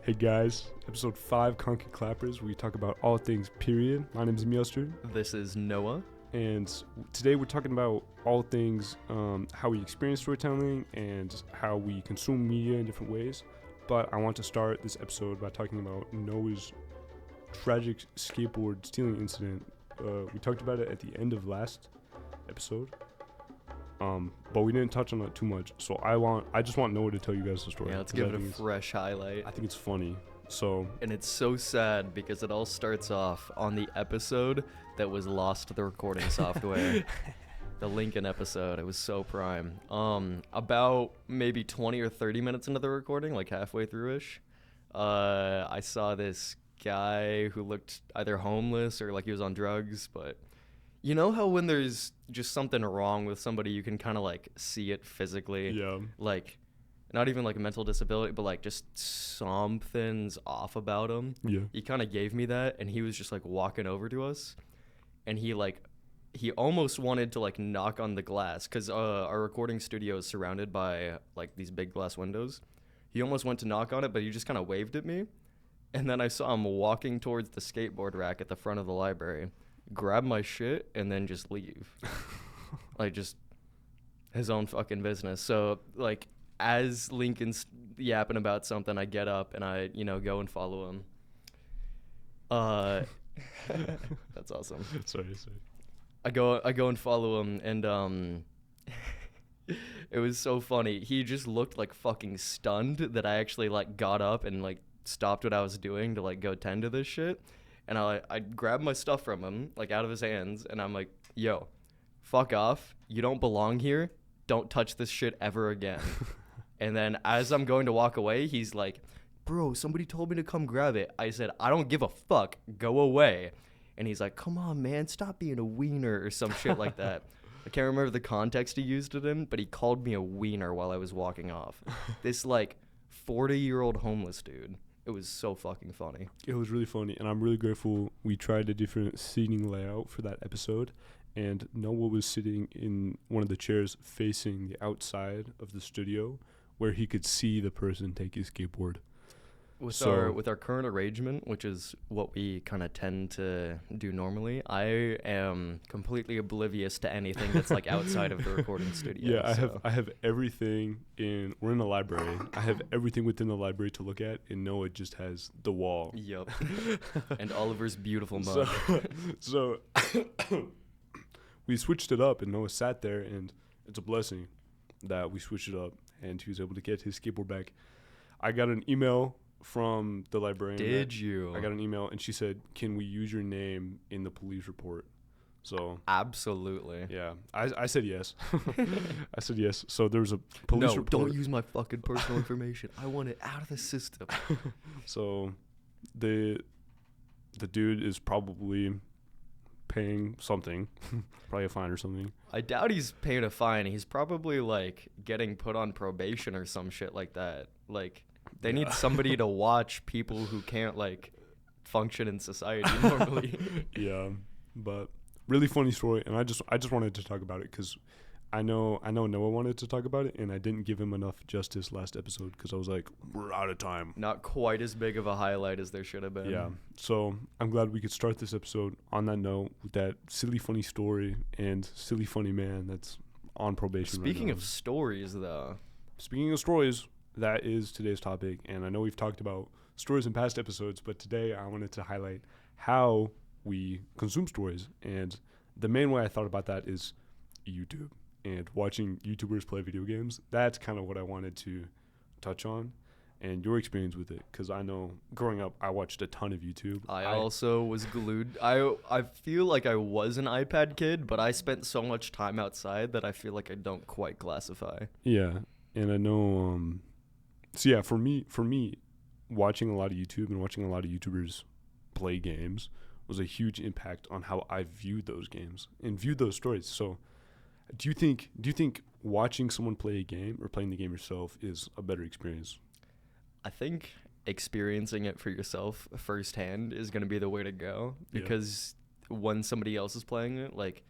Hey guys, episode 5, Conky Clappers, where we talk about all things period. My name is Mustard, This is Noah. and today we're talking about all things how we experience storytelling and how we consume media in different ways. But I want to start this episode by talking about Noah's tragic skateboard stealing incident. We talked about it at the end of last episode, but we didn't touch on it too much. So I just want Noah to tell you guys the story. Yeah, let's give it a fresh highlight. I think it's funny. So And it's so sad because it all starts off on the episode that was lost to the recording software. The Lincoln episode. It was so prime. About maybe 20 or 30 minutes into the recording, like halfway through-ish, I saw this guy who looked either homeless or like he was on drugs, but you know how when there's just something wrong with somebody, you can kind of like see it physically? yeah. Like, not even like a mental disability, but like just something's off about him. Yeah. He kind of gave me that, and he was just like walking over to us, and he almost wanted to like knock on the glass because our recording studio is surrounded by like these big glass windows. He almost went to knock on it, but he just kind of waved at me, and then I saw him walking towards the skateboard rack at the front of the library, grab my shit, and then just leave. Like, just his own fucking business. So like, as Lincoln's yapping about something, I get up and I, go and follow him. That's awesome. Sorry. I go and follow him, and it was so funny. He just looked like fucking stunned that I actually like got up and like stopped what I was doing to like go tend to this shit. And I grabbed my stuff from him, like out of his hands, and I'm like, yo, fuck off. You don't belong here. Don't touch this shit ever again. And then as I'm going to walk away, he's like, bro, somebody told me to come grab it. I said, I don't give a fuck. Go away. And he's like, come on, man, stop being a wiener or some shit like that. I can't remember the context he used it in, but he called me a wiener while I was walking off. This like 40-year-old homeless dude. It was so fucking funny. It was really funny, and I'm really grateful we tried a different seating layout for that episode, and Noah was sitting in one of the chairs facing the outside of the studio where he could see the person take his skateboard. With our current arrangement, which is what we kind of tend to do normally, I am completely oblivious to anything that's like outside of the recording studio. Yeah, I have everything we're in a library. I have everything within the library to look at, and Noah just has the wall. Yup. And Oliver's beautiful mug. So we switched it up, and Noah sat there, and it's a blessing that we switched it up, and he was able to get his skateboard back. I got an email from the librarian. Did you? I got an email, and she said, can we use your name in the police report? So Absolutely. yeah, I said yes. I said yes. So there was a police report. Don't use my fucking personal information. I want it out of the system. So the dude is probably paying something, probably a fine or something. I doubt he's paying a fine. He's probably like getting put on probation or some shit like that. Like, they need somebody to watch people who can't like function in society normally. Yeah, but really funny story, and I just wanted to talk about it because I know Noah wanted to talk about it, and I didn't give him enough justice last episode because I was like, we're out of time. Not quite as big of a highlight as there should have been. Yeah, so I'm glad we could start this episode on that note with that silly funny story and silly funny man that's on probation. Speaking right now. of stories, though. Speaking of stories, that is today's topic, and I know we've talked about stories in past episodes, but today I wanted to highlight how we consume stories, and the main way I thought about that is YouTube and watching YouTubers play video games. That's kind of what I wanted to touch on, and your experience with it, because I know growing up I watched a ton of YouTube. I also was glued. I feel like I was an iPad kid, but I spent so much time outside that I feel like I don't quite classify. Yeah, and I know so yeah, for me, watching a lot of YouTube and watching a lot of YouTubers play games was a huge impact on how I viewed those games and viewed those stories. So, do you think watching someone play a game or playing the game yourself is a better experience? I think experiencing it for yourself firsthand is going to be the way to go, because when somebody else is playing it, like,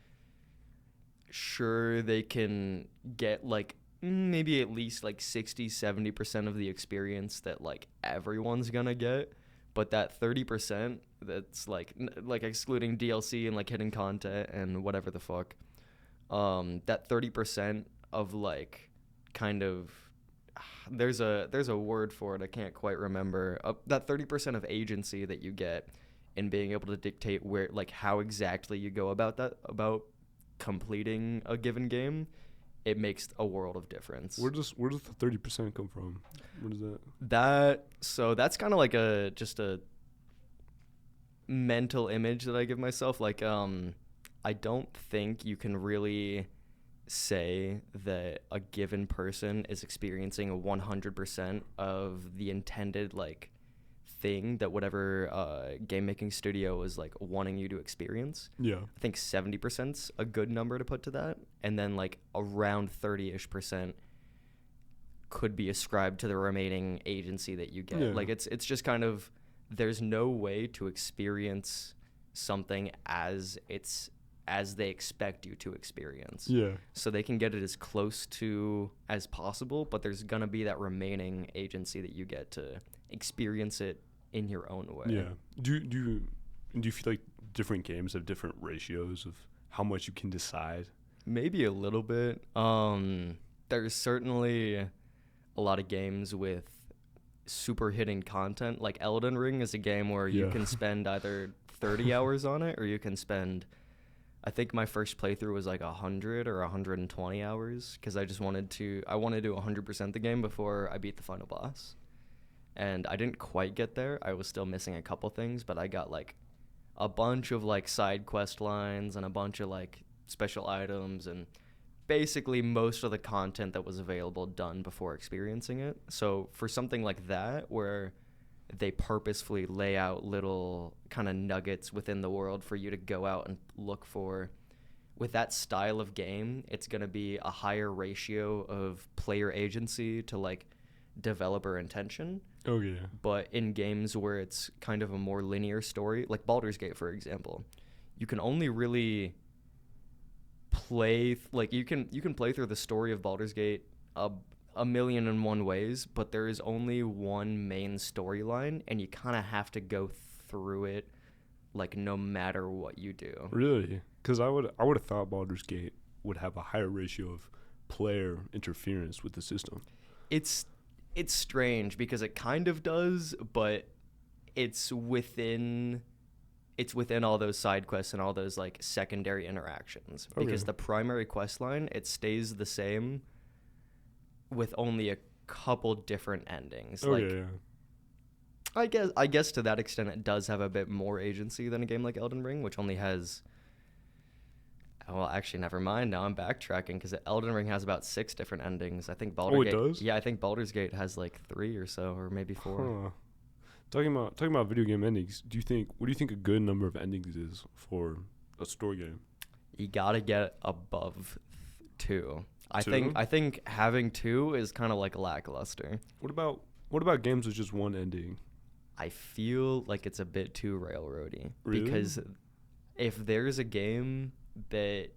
sure, they can get like maybe at least like 60-70% of the experience that like everyone's gonna get, but that 30% that's like like excluding DLC and like hidden content and whatever the fuck, that 30% of like kind of there's a word for it, I can't quite remember, that 30% of agency that you get in being able to dictate where like how exactly you go about completing a given game, it makes a world of difference. Where does the 30% come from? What is that? So that's kind of like just a mental image that I give myself. Like, I don't think you can really say that a given person is experiencing 100% of the intended like thing that whatever game making studio is like wanting you to experience. Yeah. I think 70%'s a good number to put to that, and then like around 30-ish% could be ascribed to the remaining agency that you get. Yeah. Like it's just kind of, there's no way to experience something as they expect you to experience. Yeah. So they can get it as close to as possible, but there's gonna be that remaining agency that you get to experience it in your own way. Yeah. Do you feel like different games have different ratios of how much you can decide? Maybe a little bit. There's certainly a lot of games with super hidden content. Like Elden Ring is a game where you can spend either 30 hours on it, or you can spend, I think my first playthrough was like 100 or 120 hours, because I wanted to 100% the game before I beat the final boss. And I didn't quite get there. I was still missing a couple things, but I got like a bunch of like side quest lines and a bunch of like special items and basically most of the content that was available done before experiencing it. So for something like that, where they purposefully lay out little kind of nuggets within the world for you to go out and look for, with that style of game, it's going to be a higher ratio of player agency to like developer intention. Oh yeah. But in games where it's kind of a more linear story, like Baldur's Gate, for example, you can only really play you can play through the story of Baldur's Gate a million and one ways, but there is only one main storyline, and you kind of have to go through it like no matter what you do. Really? Because I would have thought Baldur's Gate would have a higher ratio of player interference with the system. It's strange because it kind of does, but it's within all those side quests and all those like secondary interactions. Okay. Because the primary quest line, it stays the same with only a couple different endings. Oh like, yeah. I guess to that extent it does have a bit more agency than a game like Elden Ring, which only has, well, actually, never mind. Now I'm backtracking because Elden Ring has about 6 different endings. I think Baldur's Gate. Does? Yeah, I think Baldur's Gate has like 3 or so, or maybe 4. Huh. Talking about video game endings, what do you think a good number of endings is for a story game? You gotta get above 2. I 2? think having 2 is kind of like lackluster. What about games with just one ending? I feel like it's a bit too railroady. Really? Because if there's a game that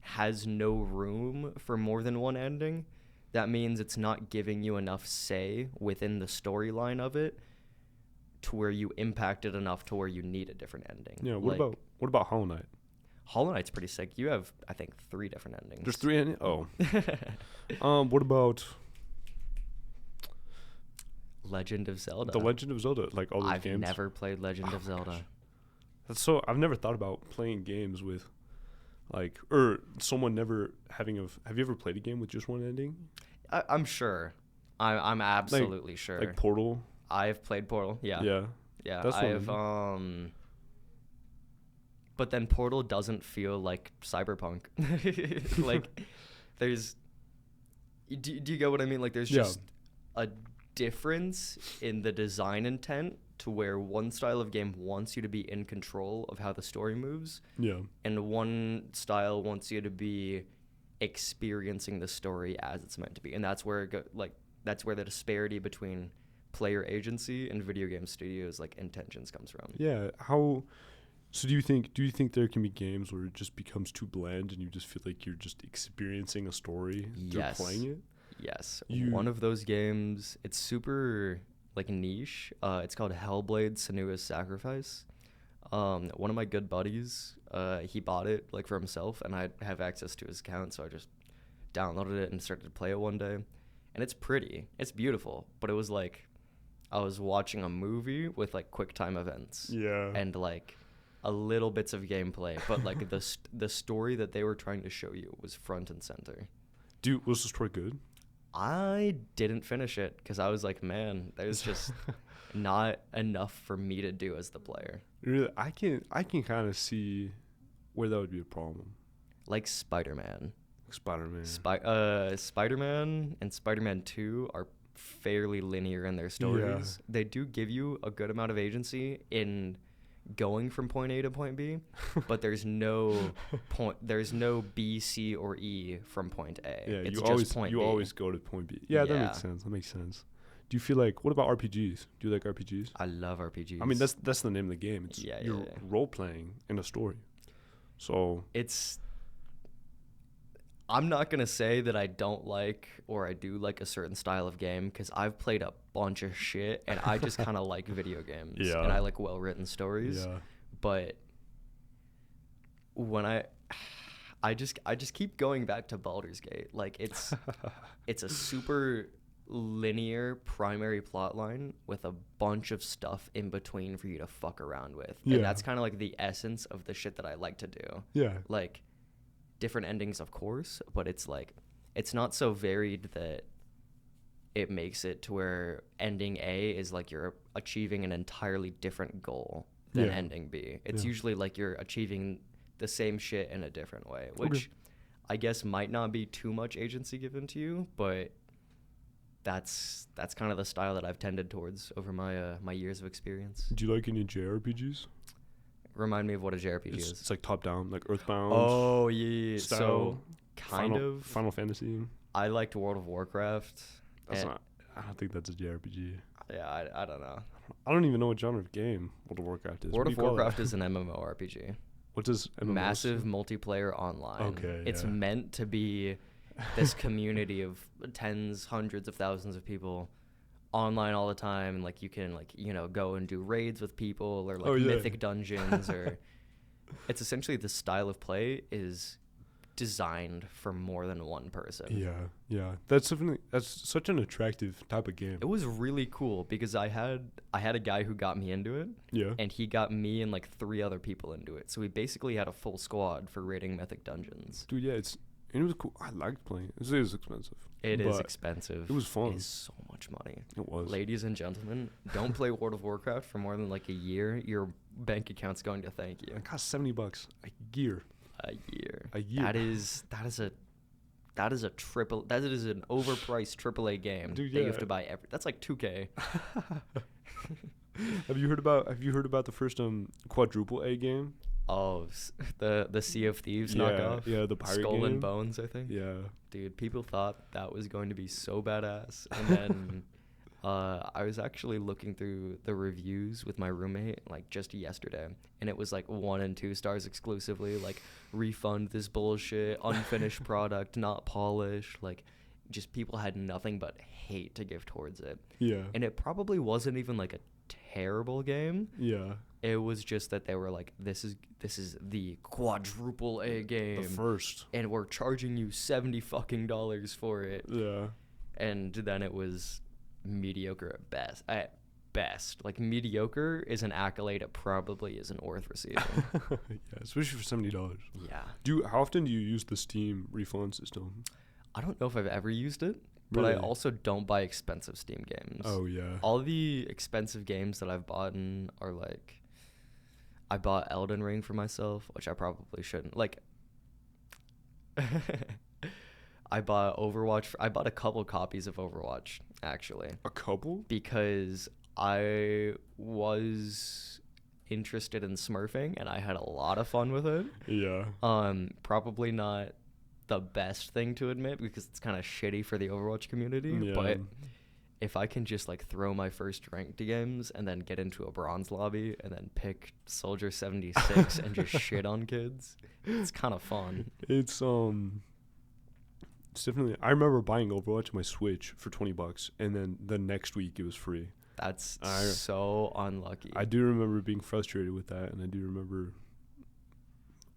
has no room for more than one ending, that means it's not giving you enough say within the storyline of it to where you impact it enough to where you need a different ending. Yeah. What about Hollow Knight? Hollow Knight's pretty sick. You have, I think, 3 different endings. There's 3 endings. Oh. What about Legend of Zelda? The Legend of Zelda? Like all those games. I've never played Legend of Zelda. Gosh. I've never thought about playing games with, like, or someone never having have you ever played a game with just one ending? I'm sure. I'm absolutely sure. Like Portal. I've played Portal. Yeah. Yeah. That's I've but then Portal doesn't feel like Cyberpunk. Like, there's, do you get what I mean? Like, there's just a difference in the design intent to where one style of game wants you to be in control of how the story moves. Yeah. And one style wants you to be experiencing the story as it's meant to be. And that's where that's where the disparity between player agency and video game studios like intentions comes from. Yeah. How So do you think there can be games where it just becomes too bland and you just feel like you're just experiencing a story through Yes. playing it? Yes. You- One of those games, it's super like niche. It's called Hellblade: Senua's Sacrifice. One of my good buddies, he bought it like for himself, and I have access to his account, so I just downloaded it and started to play it one day. And it's pretty. It's beautiful, but it was like I was watching a movie with like quick time events Yeah. and like a little bits of gameplay, but like the story that they were trying to show you was front and center. Dude, was the story good? I didn't finish it because I was like, man, there's just not enough for me to do as the player. Really, I can kind of see where that would be a problem. Like Spider-Man. Spider-Man. Spider-Man and Spider-Man 2 are fairly linear in their stories. Yeah. They do give you a good amount of agency in going from point A to point B, but there's no B, C, or E from point A. Yeah, it's you just always point you B. always go to point B. Yeah, that Yeah. makes sense. That makes sense. Do you feel like what about RPGs? Do you like RPGs? I love RPGs. I mean, that's the name of the game. It's Yeah, you're yeah. role playing in a story. So I'm not going to say that I don't like or I do like a certain style of game because I've played a bunch of shit and I just kind of like video games. Yeah. And I like well-written stories. yeah, But when I just keep going back to Baldur's Gate. Like it's a super linear primary plot line with a bunch of stuff in between for you to fuck around with. Yeah. And that's kind of like the essence of the shit that I like to do. yeah, Like different endings, of course, but it's like it's not so varied that it makes it to where ending A is like you're achieving an entirely different goal than Yeah. ending B. It's Yeah. usually like you're achieving the same shit in a different way, which Okay. I guess might not be too much agency given to you, but that's kind of the style that I've tended towards over my years of experience. Do you like any JRPGs? Remind me of what a JRPG is. It's like top down, like Earthbound. Oh yeah, so style, kind of. Final Fantasy. I liked World of Warcraft. That's and- not. I don't think that's a JRPG. Yeah, I don't know. I don't even know what genre of game World of Warcraft is. World What of do you call Warcraft that? is an MMORPG. What does MMO Massive multiplayer online. Okay, It's yeah. meant to be this community of tens, hundreds of thousands of people online all the time, and like you can like, you know, go and do raids with people or like Oh, yeah. mythic dungeons or it's essentially the style of play is designed for more than one person. Yeah. That's such an attractive type of game. It was really cool because I had a guy who got me into it. Yeah. And he got me and like 3 other people into it. So we basically had a full squad for raiding mythic dungeons. Dude, yeah, it was cool. I liked playing. It is expensive. It is but expensive. It was fun. It is so much money. It was. Ladies and gentlemen, don't play World of Warcraft for more than like a year. Your bank account's going to thank you. It cost $70 a year. A year. A year. That is an overpriced AAA game Dude, that you yeah. have to buy that's like $2K. Have you heard about the first quadruple A game? Oh, the Sea of Thieves Yeah, knockoff. yeah, the pirate Skull game. and Bones, I think. Yeah. Dude, people thought that was going to be so badass. And then I was actually looking through the reviews with my roommate like just yesterday, and it was like 1 and 2 stars exclusively, like refund this bullshit, unfinished product, not polished, like just people had nothing but hate to give towards it. Yeah. And it probably wasn't even like a terrible game. Yeah. It was just that they were like, this is the quadruple A game. The first. And we're charging you $70 fucking for it. Yeah. And then it was mediocre at best. Like mediocre is an accolade it probably isn't worth receiving. Yeah, especially for $70. Yeah. How often do you use the Steam refund system? I don't know if I've ever used it, but Really? I also don't buy expensive Steam games. Oh yeah. All the expensive games that I've bought are like, I bought Elden Ring for myself, which I probably shouldn't. Like, I bought Overwatch. I bought a couple copies of Overwatch, actually, A couple? because I was interested in smurfing, and I had a lot of fun with it. Yeah. Probably not the best thing to admit because it's kind of shitty for the Overwatch community, Yeah. but if I can just like throw my first ranked games and then get into a bronze lobby and then pick Soldier 76 and just shit on kids, it's kind of fun. It's definitely. I remember buying Overwatch on my Switch for $20, and then the next week it was free. That's so unlucky. I do remember being frustrated with that, and I do remember.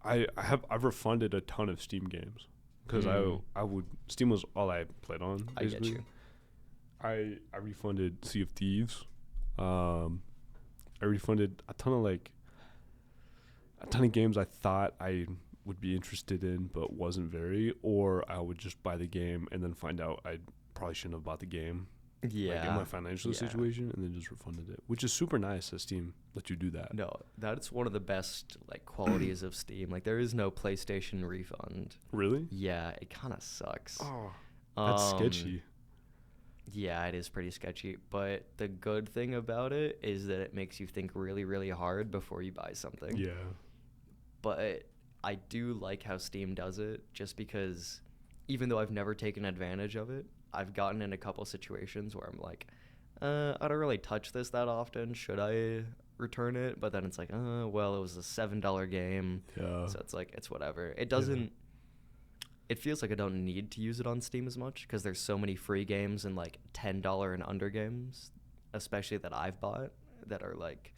I've refunded a ton of Steam games because I would Steam was all I played on. I get you. I refunded Sea of Thieves. I refunded a ton of games I thought I would be interested in but wasn't very, or I would just buy the game and then find out I probably shouldn't have bought the game. Yeah. Like in my financial situation, and then just refunded it, which is super nice that Steam lets you do that. No, that's one of the best like qualities of Steam. Like there is no PlayStation refund. Really? Yeah, it kind of sucks. Oh, that's sketchy. Yeah, it is pretty sketchy. But the good thing about it is that it makes you think really, really hard before you buy something. Yeah. But I do like how Steam does it, just because even though I've never taken advantage of it, I've gotten in a couple situations where I'm like, I don't really touch this that often. Should I return it? But then it's like, well, it was a $7 game. Yeah. So it's like, it's whatever. It doesn't, it feels like I don't need to use it on Steam as much because there's so many free games and like $10 and under games, especially that I've bought, that are like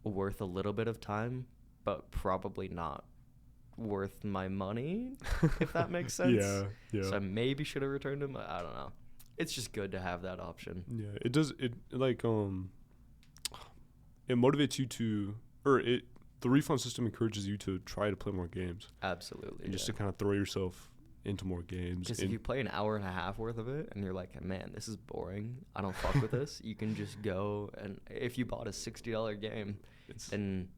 worth a little bit of time, but probably not worth my money, if that makes sense. Yeah. So I maybe should have returned them. I don't know. It's just good to have that option. Yeah, it does. It like it motivates you to, the refund system encourages you to try to play more games. Absolutely. And just to kind of throw yourself into more games. Because if you play an hour and a half worth of it and you're like, man, this is boring, I don't fuck with this, you can just go, and if you bought a $60 game, then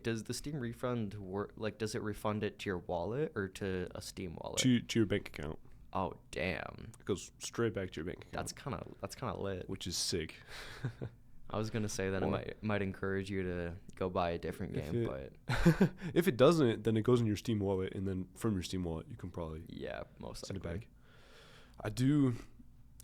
does the Steam refund work? Like, does it refund it to your wallet or to a Steam wallet? To your bank account. Oh, damn. It goes straight back to your bank account. That's kind of lit. Which is sick. I was gonna say that it might encourage you to go buy a different game, but if it doesn't, then it goes in your Steam wallet, and then from your Steam wallet, you can probably most send likely. it back.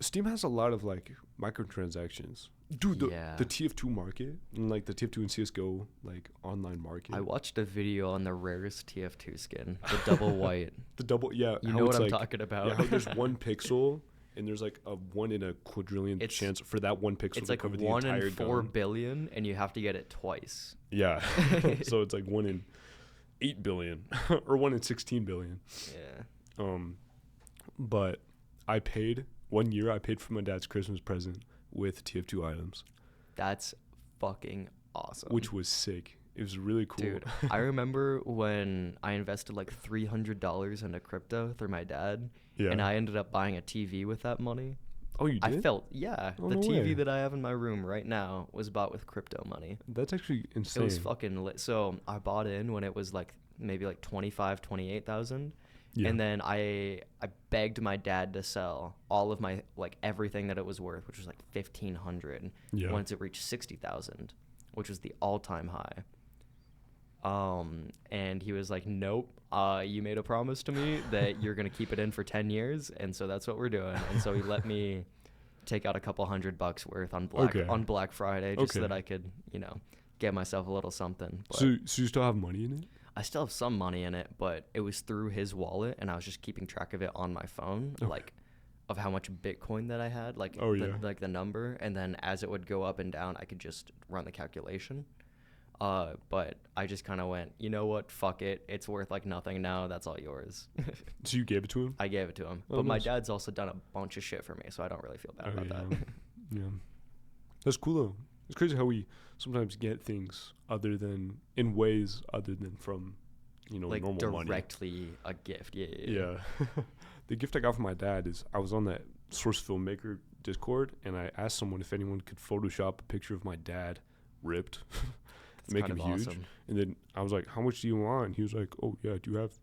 Steam has a lot of like microtransactions. Dude, the TF2 market, and like the TF2 and CSGO like online market. I watched a video on the rarest TF2 skin, the double white. You know what I'm talking about. Yeah, how there's one pixel, and there's like a 1 in a quadrillion chance for that one pixel to cover the entire gun. It's like 1 in 4 billion, and you have to get it twice. Yeah, so it's like 1 in 8 billion, or 1 in 16 billion. Yeah. But I paid 1 year. I paid for my dad's Christmas present with TF2 items. That's fucking awesome. Which was sick. It was really cool. Dude, I remember when I invested like $300 into crypto through my dad, and I ended up buying a TV with that money. Oh, you did? Oh, the TV that I have in my room right now was bought with crypto money. That's actually insane. It was fucking lit. So I bought in when it was like maybe like 25, 28,000. Yeah. And then I begged my dad to sell all of my, like, everything that it was worth, which was like $1,500. Yeah. Once it reached 60,000, which was the all-time high. And he was like, nope, you made a promise to me that you're going to keep it in for 10 years. And so that's what we're doing. And so he let me take out a couple $100 worth on Black Friday just so that I could, get myself a little something. But so you still have money in it? I still have some money in it, but it was through his wallet, and I was just keeping track of it on my phone, like of how much Bitcoin that I had, like the number, and then as it would go up and down, I could just run the calculation. But I just kind of went, you know what, fuck it, it's worth like nothing now, that's all yours. So you gave it to him? I gave it to him, but nice. My dad's also done a bunch of shit for me, so I don't really feel bad about that. Yeah, that's cool though. It's crazy how we sometimes get things in ways other than from, like normal money. Directly a gift. Yeah. The gift I got from my dad is I was on that Source Filmmaker Discord, and I asked someone if anyone could Photoshop a picture of my dad ripped, make him huge. Awesome. And then I was like, how much do you want? And he was like, oh yeah, do you have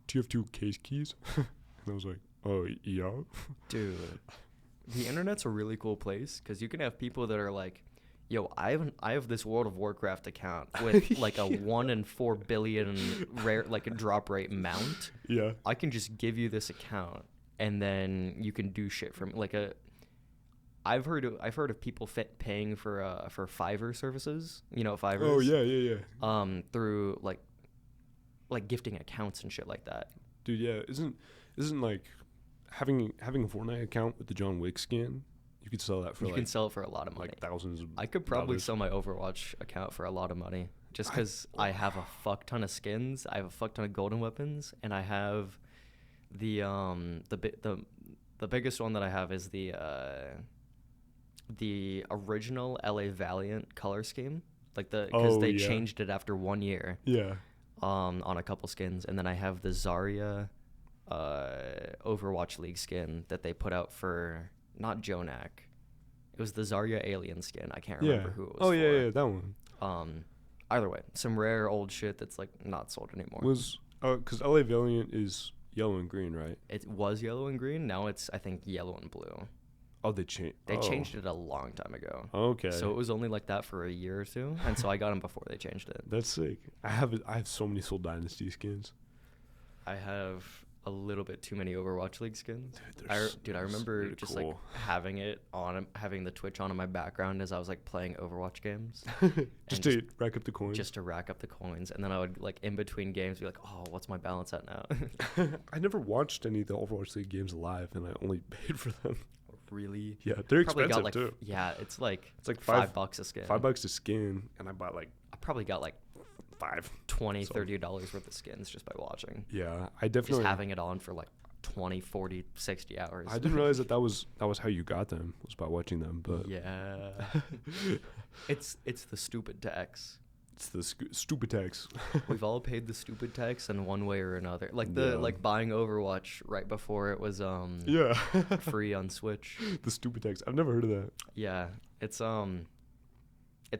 TF2 case keys? And I was like, oh yeah. Dude, the internet's a really cool place because you can have people that are like, yo, I have this World of Warcraft account with like a 1 in 4 billion rare, like a drop rate mount. Yeah. I can just give you this account and then you can do shit for me. I've heard of people paying for Fiverr services. You know, Fiverr. Oh yeah. Through like gifting accounts and shit like that. Dude, yeah. Isn't like having a Fortnite account with the John Wick skin? You could sell that for you can sell it for a lot of money. like thousands of I could probably dollars. sell my Overwatch account for a lot of money just because I have a fuck ton of skins. I have a fuck ton of golden weapons, and I have the biggest one that I have is the original LA Valiant color scheme, like because they changed it after 1 year. Yeah. On a couple skins, and then I have the Zarya Overwatch League skin that they put out for not Jonak. It was the Zarya alien skin. I can't remember who it was. Oh for. yeah, that one. Either way, some rare old shit that's like not sold anymore. Was because LA Valiant is yellow and green, right? It was yellow and green. Now it's, I think, yellow and blue. Oh, they changed. They changed it a long time ago. Okay. So it was only like that for a year or two, and so I got them before they changed it. That's sick. I have so many Soul Dynasty skins. I have a little bit too many Overwatch League skins. Dude, I remember really just cool. like having the Twitch on in my background as I was like playing Overwatch games. just to rack up the coins. Just to rack up the coins, and then I would like in between games be like, oh, what's my balance at now? I never watched any of the Overwatch League games live, and I only paid for them. Really? Yeah, they're Probably expensive got, like, too. Yeah, it's like $5 a skin. $5 a skin, and I bought like I probably got like $5, $20, So- $30 worth of skins just by watching. Yeah, I Just definitely. having it on for like 20, 40, 60 hours. I didn't realize that was how you got them, was by watching them. But yeah. it's the stupid tax. it's the stupid tax. We've all paid the stupid tax in one way or another. Like Yeah. like buying Overwatch right before it was Yeah, free on Switch. the stupid tax. I've never heard of that. Yeah, it's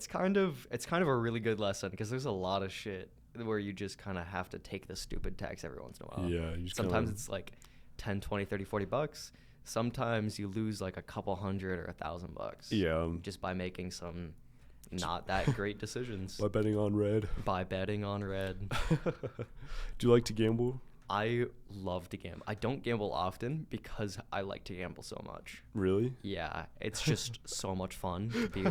kind of a really good lesson because there's a lot of shit where you just kind of have to take the stupid tax every once in a while. Yeah, you just Sometimes it's like 10, 20, 30, 40 bucks. Sometimes you lose like a couple hundred or $1,000. Yeah. Just by making some not that great decisions. By betting on red. By betting on red. Do you like to gamble? I love to gamble. I don't gamble often because I like to gamble so much. Really? Yeah, it's just so much fun to be.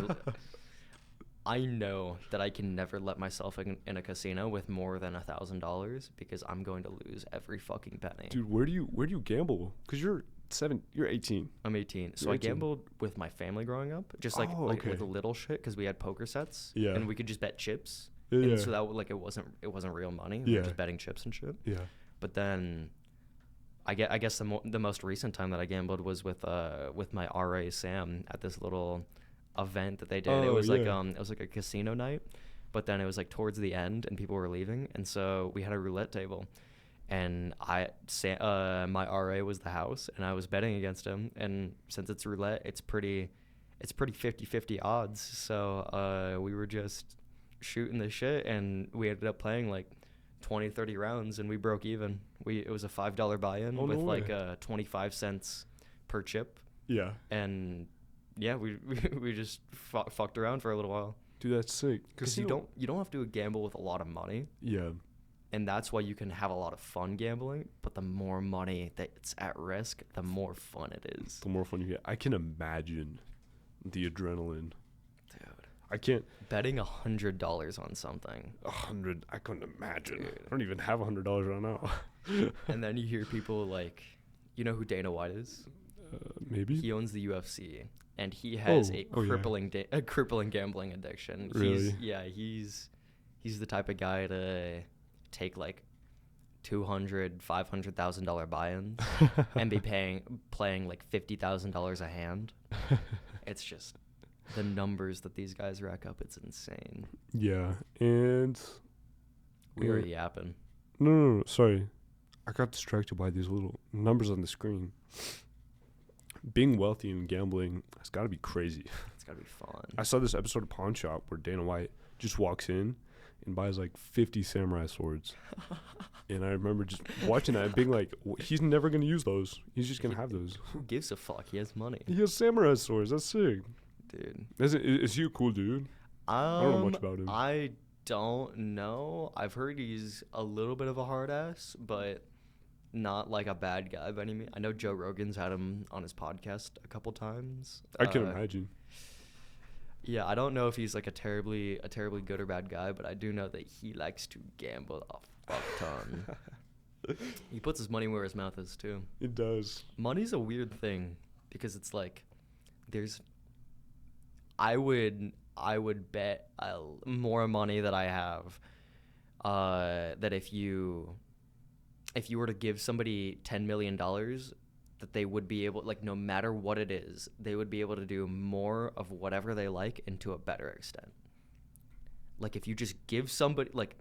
I know that I can never let myself in a casino with more than $1,000 because I'm going to lose every fucking penny. Dude, where do you gamble? Because you're 18. I'm 18, so You're I 18. gambled with my family growing up, just like Okay. with little shit because we had poker sets. Yeah. And we could just bet chips. Yeah, and yeah. so that like it wasn't real money. We were Yeah. just betting chips and shit. Yeah. But then, I guess the most recent time that I gambled was with my RA Sam at this little event that they did. It Oh, was yeah. it was like a casino night, but then it was like towards the end and people were leaving, and so we had a roulette table, and my RA was the house, and I was betting against him, and since it's roulette, it's pretty 50-50 odds. So we were just shooting the shit, and we ended up playing like 20, 30 rounds, and we broke even. It was a $5 buy-in Oh, no with way. like 25 cents per chip, Yeah. and yeah, we just fucked around for a little while. Dude, that's sick. Because you don't have to gamble with a lot of money, Yeah. and that's why you can have a lot of fun gambling. But the more money that's at risk, the more fun it is. The more fun you get. I can imagine the adrenaline. Dude, I can't. betting $100 on something, 100. I couldn't imagine. Dude. I don't even have $100 right now. and then you hear people like, you know who Dana White is? Maybe. He owns the UFC, and he has a Oh, yeah. crippling gambling addiction. Really? He's the type of guy to take like $200,000, $500,000 buy-ins and be playing like $50,000 a hand. It's just the numbers that these guys rack up. It's insane. Yeah. And We are yapping. no. Sorry. I got distracted by these little numbers on the screen. Being wealthy and gambling has got to be crazy. It's gotta be fun. I saw this episode of Pawn Shop where Dana White just walks in and buys like 50 samurai swords. And I remember just watching that and being like, he's never going to use those. He's just going to have those. Who gives a fuck? He has money, He has samurai swords. That's sick. dude. Is he a cool dude? I don't know much about him. I don't know. I've heard he's a little bit of a hard ass, but not like a bad guy by any means. I know Joe Rogan's had him on his podcast a couple times. I can imagine. Yeah, I don't know if he's like a terribly good or bad guy, but I do know that he likes to gamble a fuck ton. He puts his money where his mouth is too. It does. Money's a weird thing because it's like I would bet more money that I have that if you were to give somebody $10 million, that they would be able, like, no matter what it is, they would be able to do more of whatever they like and to a better extent. Like, if you just give somebody, like,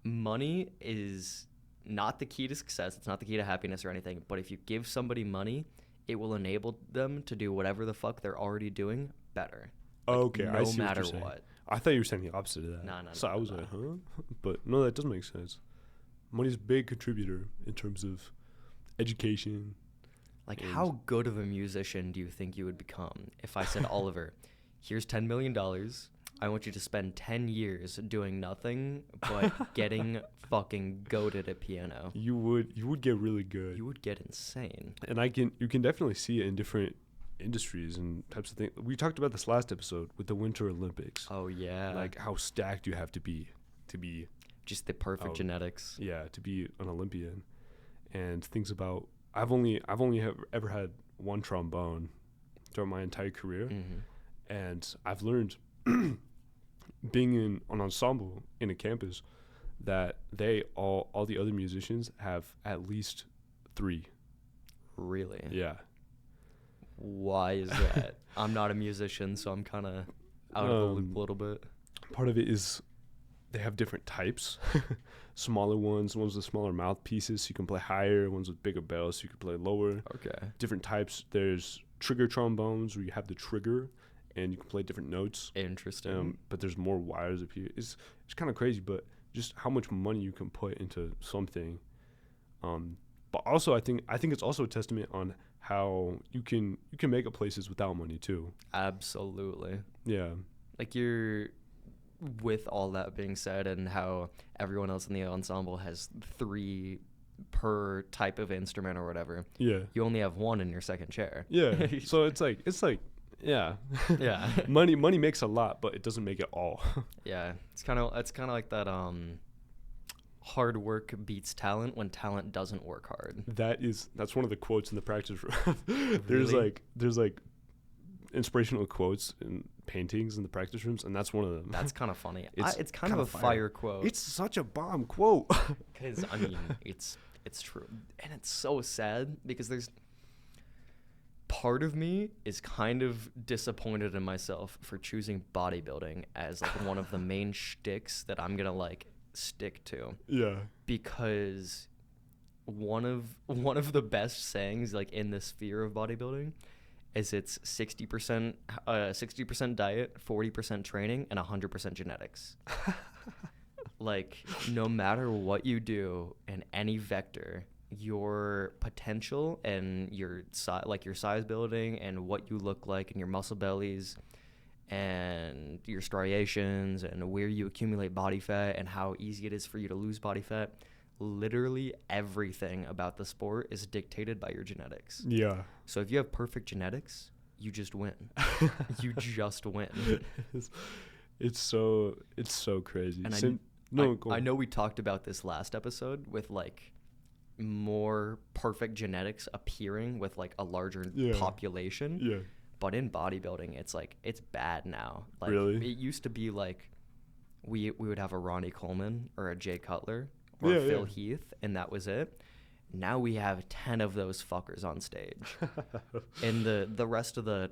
money is not the key to success. It's not the key to happiness or anything. But if you give somebody money, it will enable them to do whatever the fuck they're already doing better. Like, Okay, I see no matter what you're saying. what. I thought you were saying the opposite of that. No. So I was like, huh? But no, that does make sense. Money's a big contributor in terms of education. Like, how good of a musician do you think you would become if I said, Oliver, here's $10 million. I want you to spend 10 years doing nothing but getting fucking goated at piano. You would get really good. You would get insane. And you can definitely see it in different industries and types of things. We talked about this last episode with the Winter Olympics. Oh yeah. Like how stacked you have to be just the perfect genetics. Yeah, to be an Olympian. And things about I've only ever had one trombone throughout my entire career. Mm-hmm. And I've learned being in an ensemble in a campus that all the other musicians have at least 3. Really? Yeah. Why is that? I'm not a musician, so I'm kind of out of the loop a little bit. Part of it is they have different types. Smaller ones with smaller mouthpieces, so you can play higher. Ones with bigger bells, so you can play lower. Okay. Different types. There's trigger trombones where you have the trigger and you can play different notes. Interesting. But there's more wires up here. It's kind of crazy, but just how much money you can put into something. But also I think it's also a testament on how you can make it places without money too. Absolutely. Yeah. Like, with all that being said, and how everyone else in the ensemble has 3 per type of instrument or whatever. Yeah. You only have 1 in your second chair. Yeah. So it's like yeah. Yeah. money makes a lot, but it doesn't make it all. Yeah. It's kind of like that hard work beats talent when talent doesn't work hard. That's one of the quotes in the practice room. Really? There's inspirational quotes in paintings in the practice rooms, and that's one of them. That's kind of funny. It's it's kind of a fire quote. It's such a bomb quote. Because I mean, it's true, and it's so sad because there's part of me is kind of disappointed in myself for choosing bodybuilding as like one of the main shticks that I'm gonna like stick to. Yeah. Because one of the best sayings like in the sphere of bodybuilding is it's 60% diet, 40% training, and 100% genetics. Like, no matter what you do in any vector, your potential and your size building and what you look like and your muscle bellies and your striations and where you accumulate body fat and how easy it is for you to lose body fat, literally everything about the sport is dictated by your genetics. Yeah. So if you have perfect genetics, you just win. You just win. It's so crazy. And I know we talked about this last episode with like more perfect genetics appearing with like a larger population. Yeah. But in bodybuilding, it's like it's bad now. Like, really? It used to be like we would have a Ronnie Coleman or a Jay Cutler or a Phil Heath, and that was it. Now we have 10 of those fuckers on stage. And the rest of the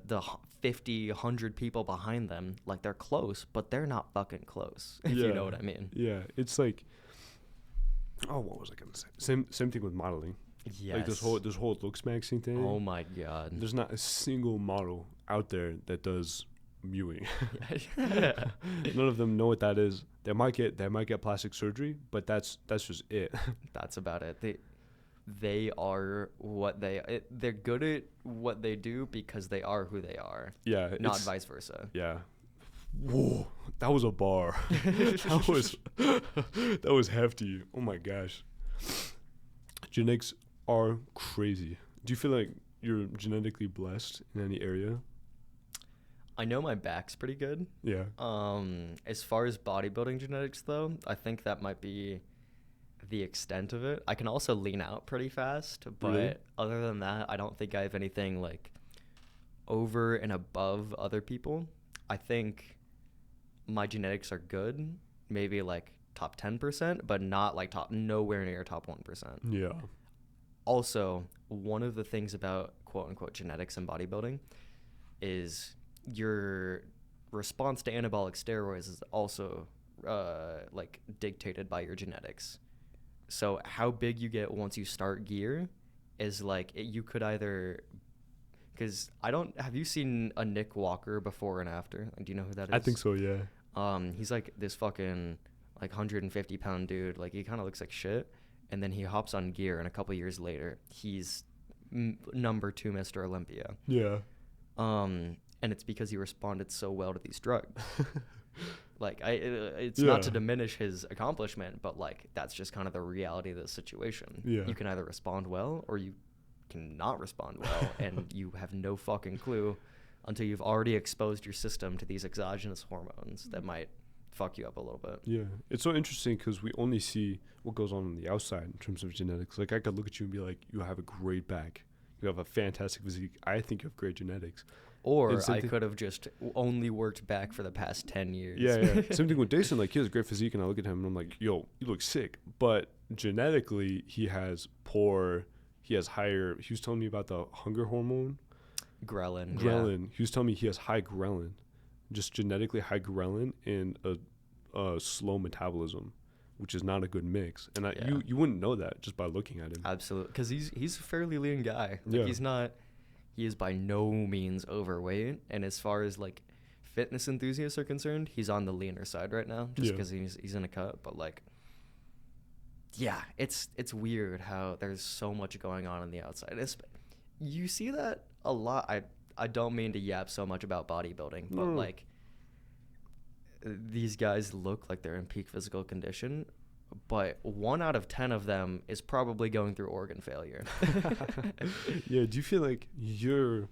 50, 100 people behind them, like, they're close, but they're not fucking close, if you know what I mean. Yeah, it's like, what was I going to say? Same thing with modeling. Yes. Like this whole looks maxing thing. Oh my God. There's not a single model out there that does mewing. None of them know what that is. They might get plastic surgery, but that's just it. That's about it. They are what they're good at what they do because they are who they are. Yeah. Not vice versa. Yeah. Whoa, that was a bar. that was hefty. Oh my gosh. Genetics are crazy. Do you feel like you're genetically blessed in any area? I know my back's pretty good. Yeah. As far as bodybuilding genetics, though, I think that might be the extent of it. I can also lean out pretty fast, but Really? other than that, I don't think I have anything like over and above other people. I think my genetics are good, maybe like top 10%, but not like nowhere near top 1%. Yeah. Also, one of the things about quote unquote genetics and bodybuilding is your response to anabolic steroids is also like dictated by your genetics. So how big you get once you start gear is like you could either, because have you seen a Nick Walker before and after? Like, do you know who that is? I think so, yeah. He's like this fucking like 150-pound dude. Like he kind of looks like shit, and then he hops on gear, and a couple years later, he's number 2 Mr. Olympia. Yeah. And it's because he responded so well to these drugs. Like it's not to diminish his accomplishment, but like that's just kind of the reality of the situation. Yeah. You can either respond well or you cannot respond well, and you have no fucking clue until you've already exposed your system to these exogenous hormones that might fuck you up a little bit. Yeah. It's so interesting because we only see what goes on the outside in terms of genetics. Like I could look at you and be like, you have a great back. You have a fantastic physique. I think you have great genetics. Or I could have just only worked back for the past 10 years. Yeah. Same thing with Dason. Like, he has a great physique, and I look at him, and I'm like, yo, you look sick. But genetically, he has higher. He was telling me about the hunger hormone. Ghrelin. Yeah. He was telling me he has high ghrelin. Just genetically high ghrelin and a slow metabolism, which is not a good mix. And you wouldn't know that just by looking at him. Absolutely. Because he's a fairly lean guy. Like, yeah. He is by no means overweight, and as far as like fitness enthusiasts are concerned, he's on the leaner side right now, just because he's in a cut. But like, yeah, it's weird how there's so much going on the outside. You see that a lot. I don't mean to yap so much about bodybuilding, but like these guys look like they're in peak physical condition, but 1 out of 10 of them is probably going through organ failure. Yeah. Do you feel like you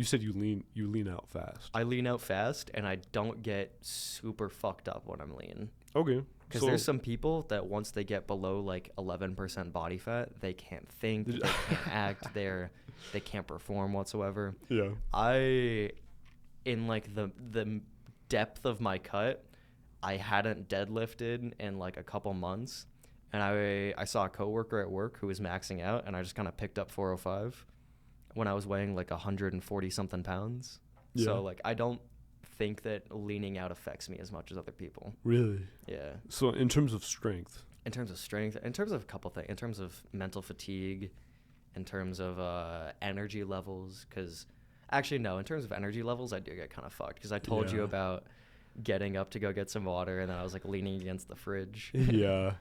said you lean out fast? I lean out fast, and I don't get super fucked up when I'm lean. Okay. Because there's some people that once they get below like 11% body fat, they can't think, they can't act, they can't perform whatsoever. Yeah. In like the depth of my cut, I hadn't deadlifted in like a couple months, and I saw a coworker at work who was maxing out, and I just kind of picked up 405 when I was weighing like 140 something pounds. Yeah. So like I don't think that leaning out affects me as much as other people. Really? Yeah. So in terms of strength, in terms of a couple things, in terms of mental fatigue, in terms of energy levels, because actually no, in terms of energy levels, I do get kind of fucked, because I told you about getting up to go get some water, and then I was like leaning against the fridge. Yeah.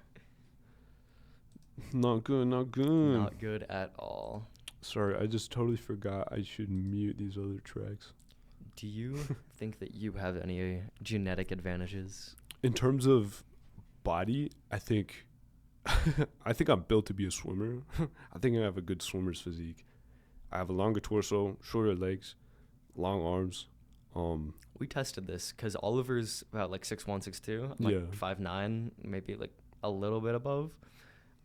Not good. Not good at all. Sorry, I just totally forgot I should mute these other tracks. Do you think that you have any genetic advantages? In terms of body, I think I'm built to be a swimmer. I think I have a good swimmer's physique. I have a longer torso, shorter legs, long arms. We tested this because Oliver's about like 6'1", 6'2". I'm like 5'9", maybe like a little bit above.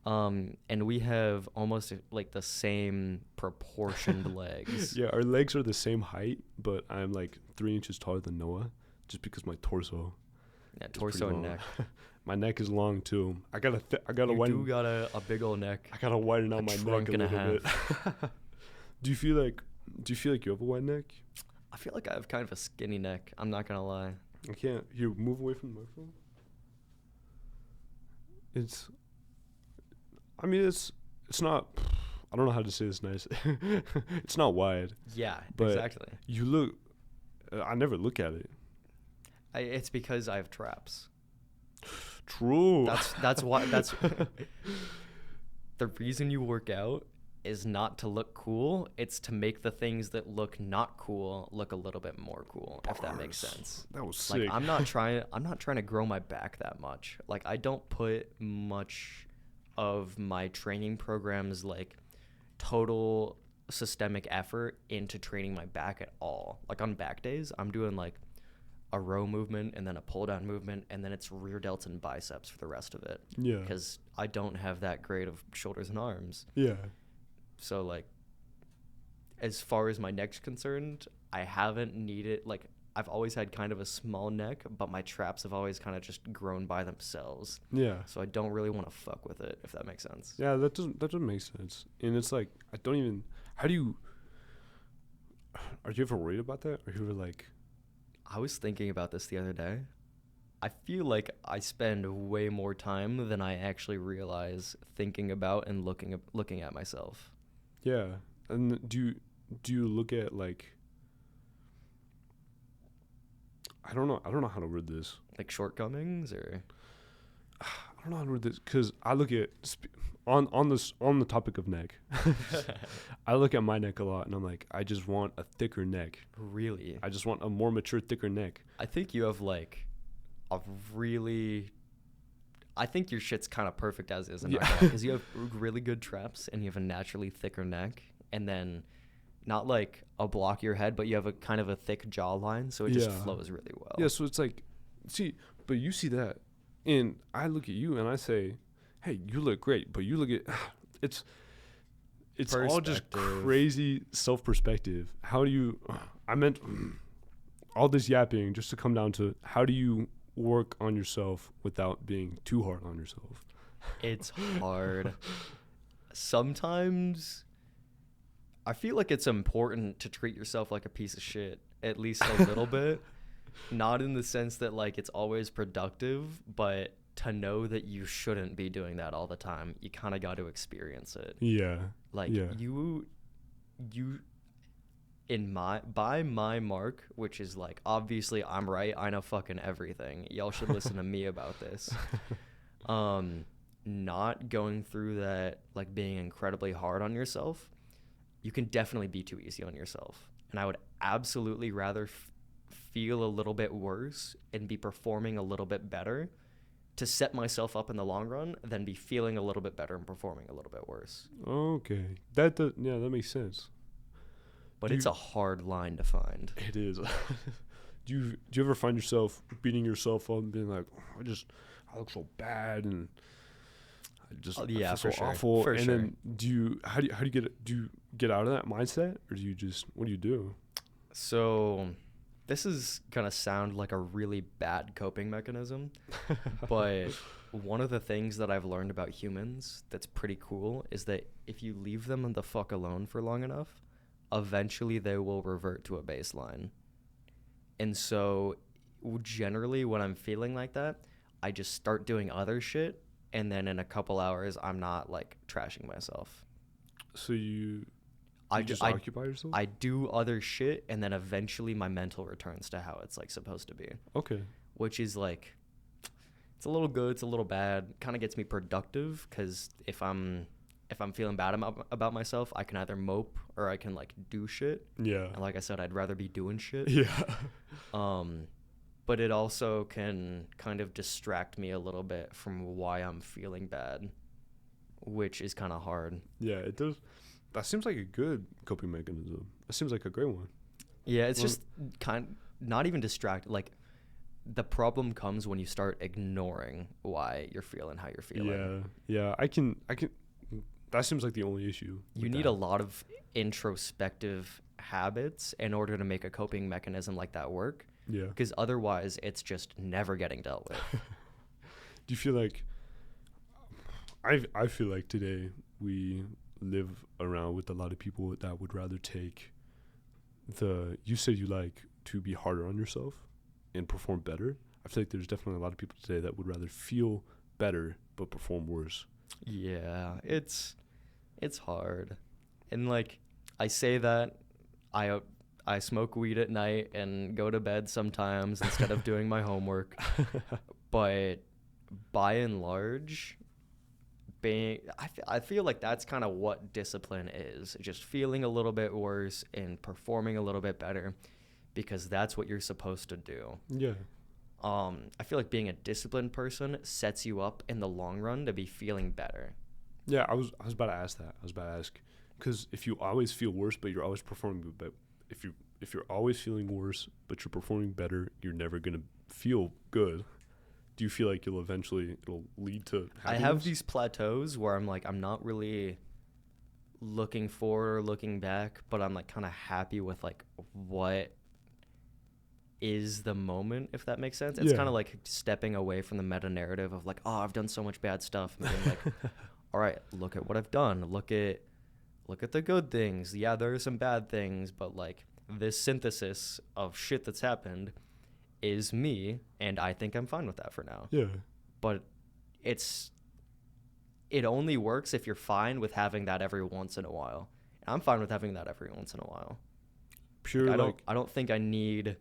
And we have almost like the same proportioned legs. Yeah, our legs are the same height, but I'm like 3 inches taller than Noah, just because my torso. Yeah, torso and neck. My neck is long too. I gotta You got a big old neck. I gotta widen out my neck a little bit. Do you feel like you have a wide neck? I feel like I have kind of a skinny neck. I'm not gonna lie. I can't. Here, move away from the microphone. It's not. I don't know how to say this nice. It's not wide. Yeah, but exactly. You look. I never look at it. It's because I have traps. True. That's why. That's the reason you work out is not to look cool. It's to make the things that look not cool look a little bit more cool. Bars. If that makes sense. That was sick. Like I'm not trying to grow my back that much. Like I don't put much of my training program's like total systemic effort into training my back at all. Like on back days, I'm doing like a row movement and then a pull down movement, and then it's rear delts and biceps for the rest of it. Yeah. Because I don't have that great of shoulders and arms. Yeah. So like, as far as my neck's concerned, I haven't needed, like, I've always had kind of a small neck, but my traps have always kind of just grown by themselves. Yeah. So I don't really want to fuck with it, if that makes sense. Yeah, that doesn't make sense. And it's like, I don't even, how do you, are you ever worried about that? Are you ever like, I was thinking about this the other day. I feel like I spend way more time than I actually realize thinking about and looking at myself. yeah. And do you look at like, I don't know how to word this. Like shortcomings or? I don't know how to word this, because I look at on the topic of neck. I look at my neck a lot, and I'm like, I just want a thicker neck. Really? I just want a more mature, thicker neck. I think you have like a really. I think your shit's kind of perfect as is, because you have really good traps and you have a naturally thicker neck, and then not like a block your head, but you have a kind of a thick jawline, so it just flows really well. Yeah, so it's like, see, but you see that, and I look at you and I say, hey, you look great, but you look at, it's all just crazy self-perspective. How do you, I meant all this yapping just to come down to, how do you work on yourself without being too hard on yourself? It's hard. Sometimes I feel like it's important to treat yourself like a piece of shit, at least a little bit. Not in the sense that like it's always productive, but to know that you shouldn't be doing that all the time. You kind of got to experience it. Yeah. Like you by my mark, which is like, obviously I'm right. I know fucking everything. Y'all should listen to me about this. Not going through that, like being incredibly hard on yourself, you can definitely be too easy on yourself. And I would absolutely rather feel a little bit worse and be performing a little bit better to set myself up in the long run than be feeling a little bit better and performing a little bit worse. Okay. That makes sense. But it's a hard line to find. It is. Do you ever find yourself beating yourself up and being like, oh, I look so bad and I feel so awful? For and sure. then do you get out of that mindset, or what do you do? So this is gonna sound like a really bad coping mechanism, but one of the things that I've learned about humans that's pretty cool is that if you leave them the fuck alone for long enough, eventually they will revert to a baseline. And so generally when I'm feeling like that, I just start doing other shit, and then in a couple hours I'm not like trashing myself. So I occupy yourself? I do other shit, and then eventually my mental returns to how it's like supposed to be. Okay. Which is like, it's a little good, it's a little bad. Kind of gets me productive, because if I'm feeling bad about myself, I can either mope or I can like do shit. Yeah. And like I said, I'd rather be doing shit. Yeah. But it also can kind of distract me a little bit from why I'm feeling bad, which is kind of hard. Yeah, it does. That seems like a good coping mechanism. That seems like a great one. Yeah, it's just not even distract. Like, the problem comes when you start ignoring why you're feeling how you're feeling. Yeah. I can. That seems like the only issue. You need a lot of introspective habits in order to make a coping mechanism like that work. Yeah. Because otherwise, it's just never getting dealt with. Do you feel like? I feel like today we live around with a lot of people that would rather take you said you like to be harder on yourself and perform better. I feel like there's definitely a lot of people today that would rather feel better but perform worse. Yeah, it's hard. And like, I say that I smoke weed at night and go to bed sometimes instead of doing my homework. But by and large, I feel like that's kind of what discipline is. Just feeling a little bit worse and performing a little bit better, because that's what you're supposed to do. Yeah. I feel like being a disciplined person sets you up in the long run to be feeling better. Yeah, I was about to ask that. I was about to ask, because if you always feel worse, but you're always performing better, if you're always feeling worse, but you're performing better, you're never gonna feel good. Do you feel like it'll lead to happiness? I have these plateaus where I'm like, I'm not really looking forward or looking back, but I'm like kind of happy with like what is the moment, if that makes sense. It's Yeah. kind of like stepping away from the meta narrative of like, oh, I've done so much bad stuff, and being like, all right, look at what I've done. Look at the good things. Yeah, there are some bad things, but like this synthesis of shit that's happened is me, and I think I'm fine with that for now. Yeah. But it only works if you're fine with having that every once in a while. And I'm fine with having that every once in a while. Pure Like, I don't think I need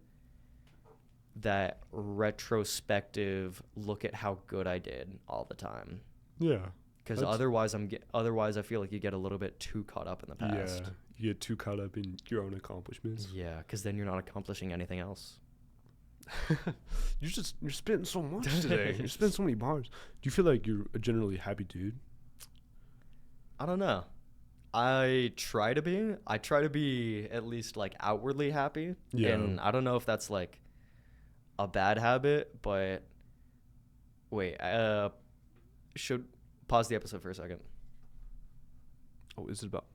that retrospective look at how good I did all the time. Yeah. Because otherwise I feel like you get a little bit too caught up in the past. Yeah. You get too caught up in your own accomplishments. Yeah, because then you're not accomplishing anything else. You're spitting so much today. You're spitting so many bars. Do you feel like you're a generally happy dude? I don't know. I try to be at least like outwardly happy. Yeah. And I don't know if that's like a bad habit, but wait, should pause the episode for a second. Oh, is it about?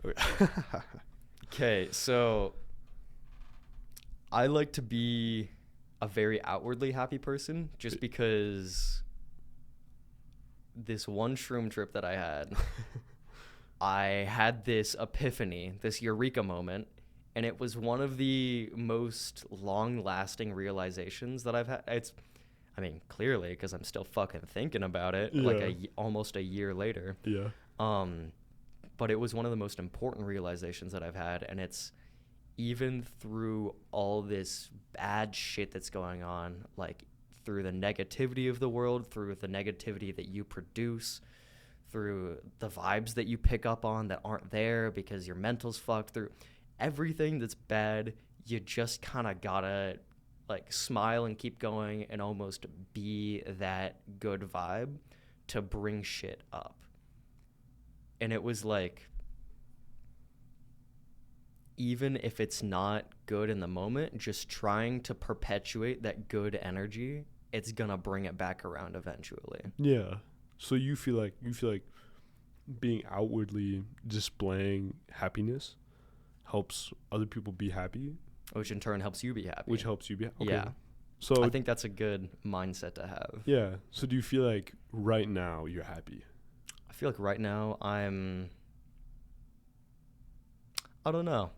Okay. Okay, so I like to be a very outwardly happy person just because this one shroom trip that I had this epiphany, this eureka moment, and it was one of the most long-lasting realizations that I've had. Clearly, because I'm still fucking thinking about it, almost a year later. Yeah. But it was one of the most important realizations that I've had, and it's even through all this bad shit that's going on, like through the negativity of the world, through the negativity that you produce, through the vibes that you pick up on that aren't there because your mental's fucked, through everything that's bad, you just kind of gotta like smile and keep going and almost be that good vibe to bring shit up. And it was like, even if it's not good in the moment, just trying to perpetuate that good energy, it's gonna bring it back around eventually. Yeah. So you feel like being outwardly displaying happiness helps other people be happy, Which in turn helps you be happy. which helps you be okay. Yeah. So I think that's a good mindset to have. Yeah. So do you feel like right now you're happy? I feel like right now I don't know.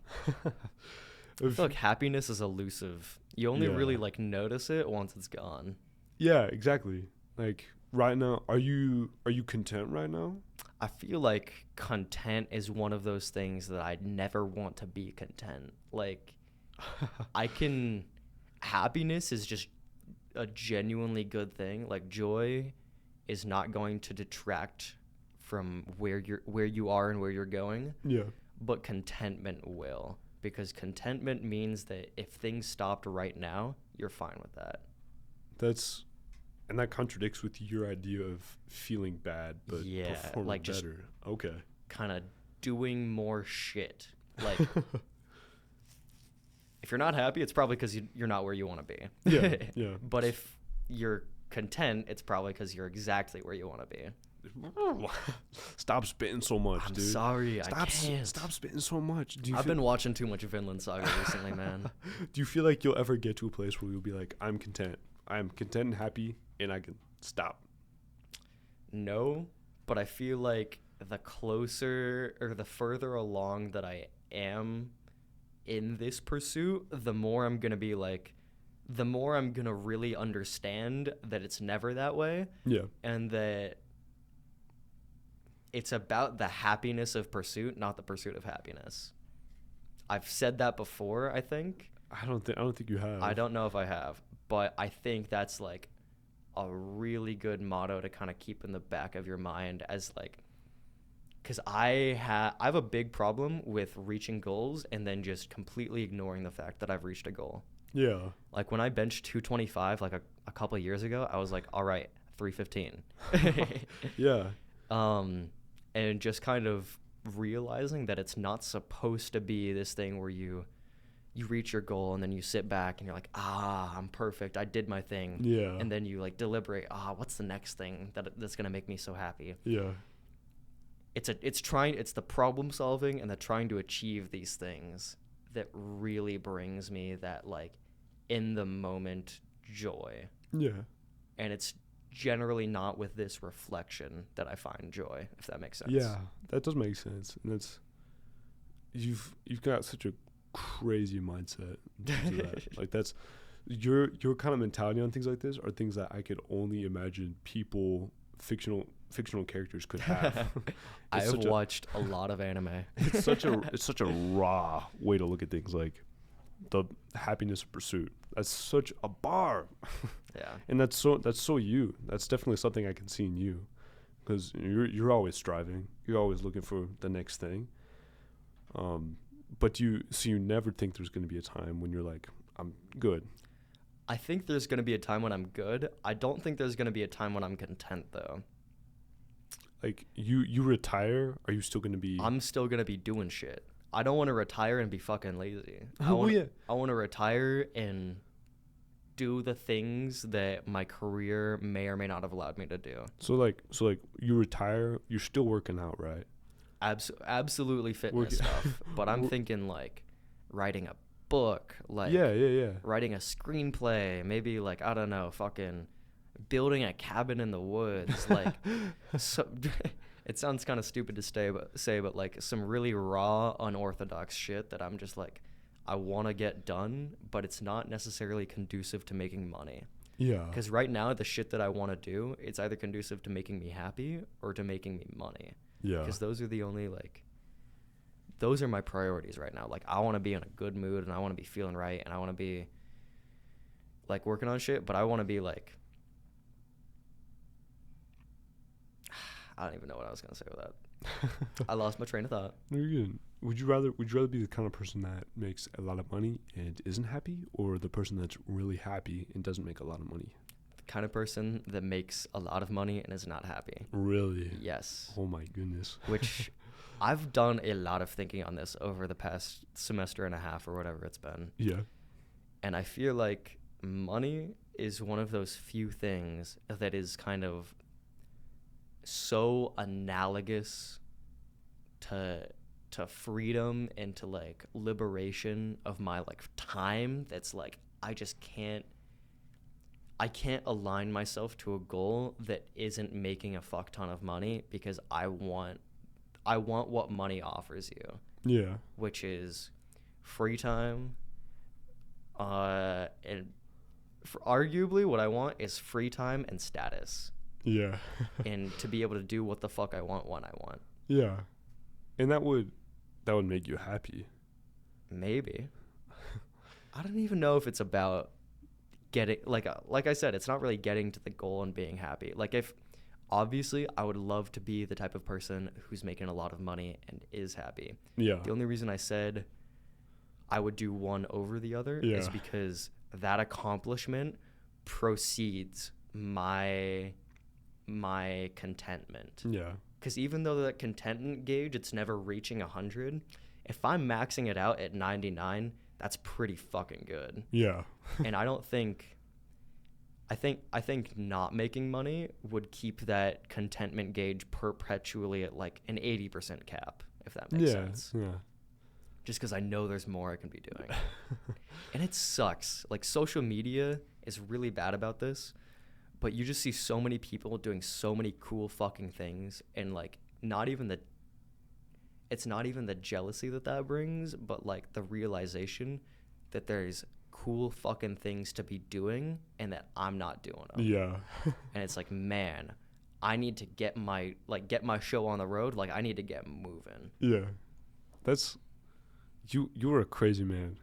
I feel like happiness is elusive. You only really like notice it once it's gone. Yeah, exactly. Like right now, are you content right now? I feel like content is one of those things that I never want to be content. Like happiness is just a genuinely good thing. Like joy is not going to detract from where you are and where you're going. Yeah. But contentment will, because contentment means that if things stopped right now, you're fine with that. And that contradicts with your idea of feeling bad but performing like better. Just okay. Kind of doing more shit. Like if you're not happy, it's probably because you're not where you want to be. Yeah, yeah. But if you're content, it's probably because you're exactly where you want to be. Stop spitting so much, I'm dude. sorry, I can't. Stop spitting so much. I've been watching too much Vinland Saga recently, man. Do you feel like you'll ever get to a place where you'll be like, I'm content and happy, and I can stop? No, but I feel like the closer or the further along that I am in this pursuit, the more I'm going to be like, the more I'm going to really understand that it's never that way. Yeah. And that it's about the happiness of pursuit, not the pursuit of happiness. I've said that before, I think. I don't think you have. I don't know if I have, but I think that's like a really good motto to kind of keep in the back of your mind as like, because I have a big problem with reaching goals and then just completely ignoring the fact that I've reached a goal. Yeah. Like when I benched 225 like a couple of years ago, I was like, all right, 315. Yeah. And just kind of realizing that it's not supposed to be this thing where you reach your goal and then you sit back and you're like, I'm perfect, I did my thing. Yeah. And then you like deliberate, what's the next thing that's gonna make me so happy? Yeah. It's the problem solving and the trying to achieve these things that really brings me that like in the moment joy. Yeah. And it's generally not with this reflection that I find joy, if that makes sense. Yeah, that does make sense. And that's you've got such a crazy mindset in terms of that. Like that's your kind of mentality on things like this are things that I could only imagine people, fictional characters could have. I have watched a lot of anime. It's such a raw way to look at things, like the happiness pursuit. That's such a bar. Yeah. And that's so you. That's definitely something I can see in you, because you're always striving. You're always looking for the next thing. But you never think there's going to be a time when you're like, I'm good. I think there's going to be a time when I'm good. I don't think there's going to be a time when I'm content though. Like you retire, are you still going to be? I'm still going to be doing shit. I don't want to retire and be fucking lazy. I want to retire and do the things that my career may or may not have allowed me to do. So like you retire, you're still working out, right? Absolutely fitness stuff. But I'm thinking like writing a book, like yeah. writing a screenplay, maybe like, I don't know, fucking building a cabin in the woods. Like, so it sounds kind of stupid to say, but like some really raw, unorthodox shit that I'm just like, I want to get done, but it's not necessarily conducive to making money. Yeah. Because right now, the shit that I want to do, it's either conducive to making me happy or to making me money. Yeah. Because those are the only, like, those are my priorities right now. Like, I want to be in a good mood and I want to be feeling right and I want to be, like, working on shit, but I want to be, like, I don't even know what I was going to say with that. I lost my train of thought. No, you're good. Would you rather be the kind of person that makes a lot of money and isn't happy, or the person that's really happy and doesn't make a lot of money? The kind of person that makes a lot of money and is not happy. Really? Yes. Oh my goodness. Which I've done a lot of thinking on this over the past semester and a half or whatever it's been. Yeah. And I feel like money is one of those few things that is kind of so analogous to freedom and to like liberation of my like time, that's like I can't align myself to a goal that isn't making a fuck ton of money, because I want what money offers you. Yeah. Which is free time, and arguably what I want is free time and status. Yeah. And to be able to do what the fuck I want when I want. Yeah. And that would make you happy. Maybe. I don't even know if it's about getting, like I said, it's not really getting to the goal and being happy. Like, if obviously I would love to be the type of person who's making a lot of money and is happy. Yeah. The only reason I said I would do one over the other is because that accomplishment precedes my contentment. Yeah. Because even though that contentment gauge, it's never reaching 100, if I'm maxing it out at 99, that's pretty fucking good. Yeah. And I think not making money would keep that contentment gauge perpetually at like an 80% cap, if that makes sense. Yeah. Just because I know there's more I can be doing. And it sucks. Like, social media is really bad about this. But you just see so many people doing so many cool fucking things, and like it's not even the jealousy that brings, but like the realization that there's cool fucking things to be doing and that I'm not doing them. Yeah. And it's like, man, I need to get my show on the road. Like, I need to get moving. Yeah. That's you're a crazy man.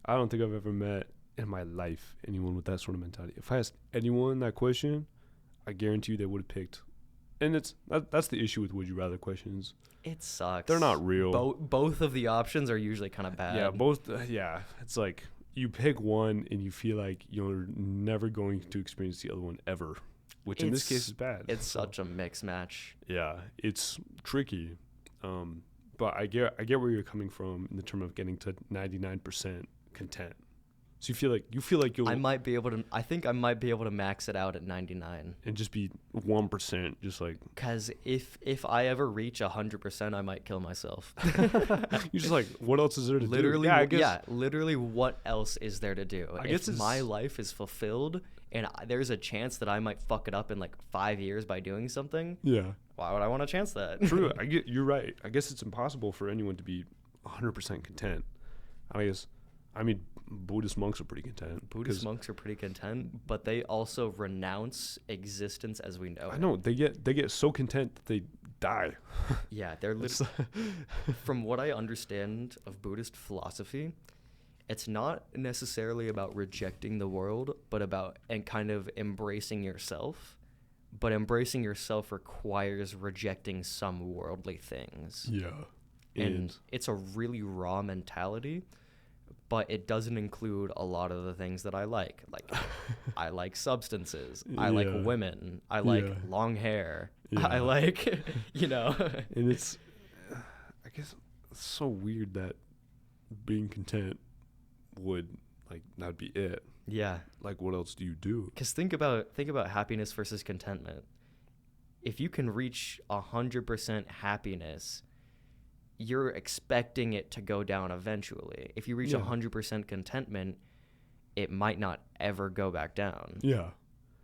I don't think I've ever met in my life anyone with that sort of mentality. If I asked anyone that question, I guarantee you they would have picked. And that's the issue with would you rather questions. It sucks. They're not real. Both of the options are usually kind of bad. Yeah, both. Yeah, it's like you pick one and you feel like you're never going to experience the other one ever, which in this case is bad. It's such a mixed match. Yeah, it's tricky. But I get where you're coming from in the term of getting to 99% content. So you feel like you'll I think I might be able to max it out at 99. and just be 1%, just like Cuz if I ever reach 100%, I might kill myself. you're just like, what else is there to Literally, do? Yeah, I guess. literally what else is there to do? I guess If my life is fulfilled and there's a chance that I might fuck it up in like 5 years by doing something, Yeah. why would I want to chance that? True. You're right. I guess it's impossible for anyone to be 100% content. I mean, Buddhist monks are pretty content. Buddhist monks are pretty content, but they also renounce existence as we know I it. know they get so content that they die. Yeah, they're literally. From what I understand of Buddhist philosophy, it's not necessarily about rejecting the world, but about and kind of embracing yourself. But embracing yourself requires rejecting some worldly things. Yeah. And it's a really raw mentality, but it doesn't include a lot of the things that I like. Like, I like substances. I like Yeah. women. I like Yeah. long hair. Yeah. I like, And it's, I guess, it's so weird that being content would like not be it. Yeah. Like, what else do you do? Because think about happiness versus contentment. If you can reach 100% happiness, you're expecting it to go down eventually. If you reach Yeah. 100% contentment, it might not ever go back down Yeah.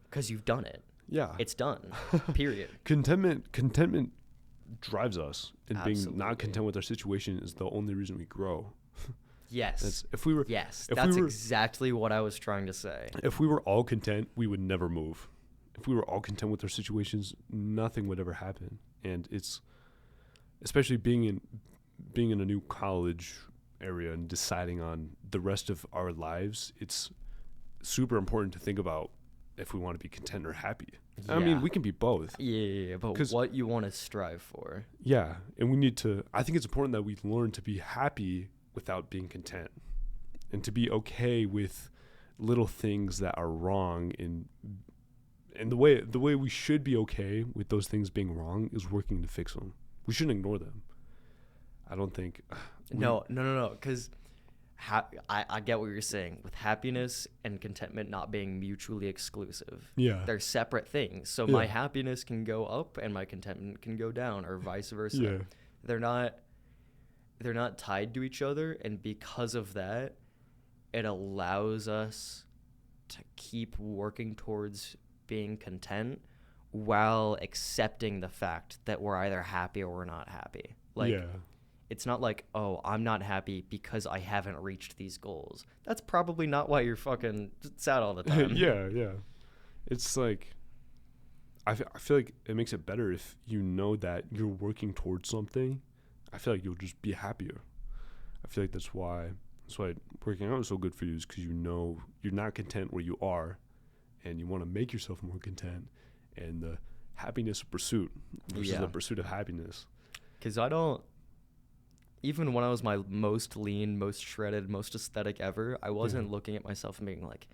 because you've done it. Yeah. It's done. Period. Contentment drives us, and being Absolutely. not content with our situation is the only reason we grow. Yes. If we were Exactly what I was trying to say. if we were all content, we would never move. If we were all content with our situations, nothing would ever happen. And it's especially being in a new college area and deciding on the rest of our lives, it's super important to think about if we want to be content or happy. I mean, Yeah. we can be both. Yeah, but 'Cause- what you want to strive for. Yeah, and we need to. I think it's important that we learn to be happy without being content, and to be okay with little things that are wrong. And the way we should be okay with those things being wrong is working to fix them. We shouldn't ignore them. I don't think. No. Because I get what you're saying with happiness and contentment not being mutually exclusive. Yeah. They're separate things. So Yeah. my happiness can go up and my contentment can go down, or vice versa. Yeah. They're not tied to each other, and because of that, it allows us to keep working towards being content while accepting the fact that we're either happy or we're not happy. Like, yeah. it's not like, oh, I'm not happy because I haven't reached these goals. That's probably not why you're fucking sad all the time. Yeah. It's like, I feel like it makes it better if you know that you're working towards something. I feel like you'll just be happier. I feel like that's why working out is so good for you, is because you know you're not content where you are, and you want to make yourself more content. And the happiness of pursuit versus Yeah. the pursuit of happiness. Because even when I was my most lean, most shredded, most aesthetic ever, I wasn't looking at myself and being like,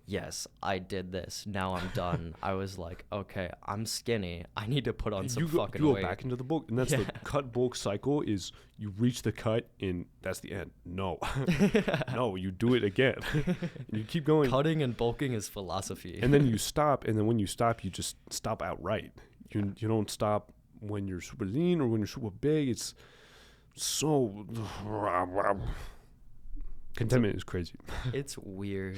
yes, I did this. Now I'm done. I was like, okay, I'm skinny. I need to put on some fucking you go weight. back into the bulk, and that's the cut bulk cycle. Is you reach the cut and that's the end. No, no, you do it again. You keep going. Cutting and bulking is philosophy. And then you stop, and then when you stop, you just stop outright. You don't stop when you're super lean or when you're super big. It's so contentment is crazy. It's weird.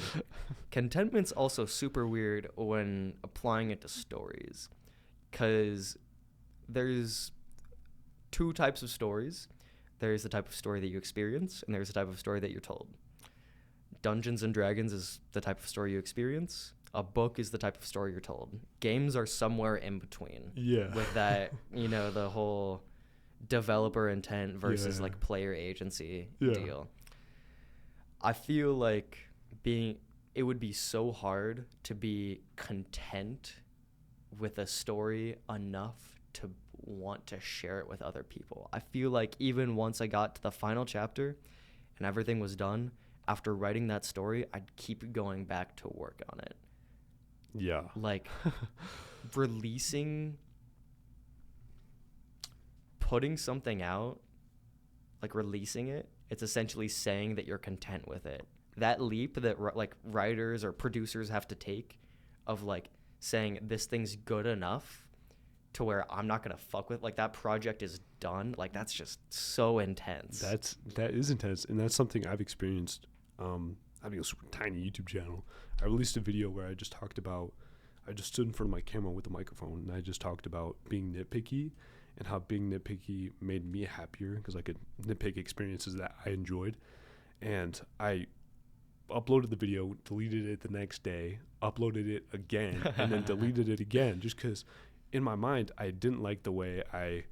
Contentment's also super weird when applying it to stories, because there's two types of stories. There's the type of story that you experience, and there's the type of story that you're told. Dungeons and Dragons is the type of story you experience. A book is the type of story you're told. Games are somewhere in between. Yeah. With that, the whole developer intent versus Yeah. like player agency Yeah. deal. I feel like it would be so hard to be content with a story enough to want to share it with other people. I feel like even once I got to the final chapter and everything was done, after writing that story, I'd keep going back to work on it. Yeah. Like releasing, putting something out, like releasing it, it's essentially saying that you're content with it. That leap that like writers or producers have to take of like saying this thing's good enough to where I'm not gonna fuck with, like, that project is done. Like, that's just so intense. That is intense, and that's something I've experienced. Having a super tiny YouTube channel, I released a video where I just stood in front of my camera with a microphone, and I just talked about being nitpicky and how being nitpicky made me happier because I could nitpick experiences that I enjoyed. And I uploaded the video, deleted it the next day, uploaded it again, and then deleted it again, just because in my mind I didn't like the way I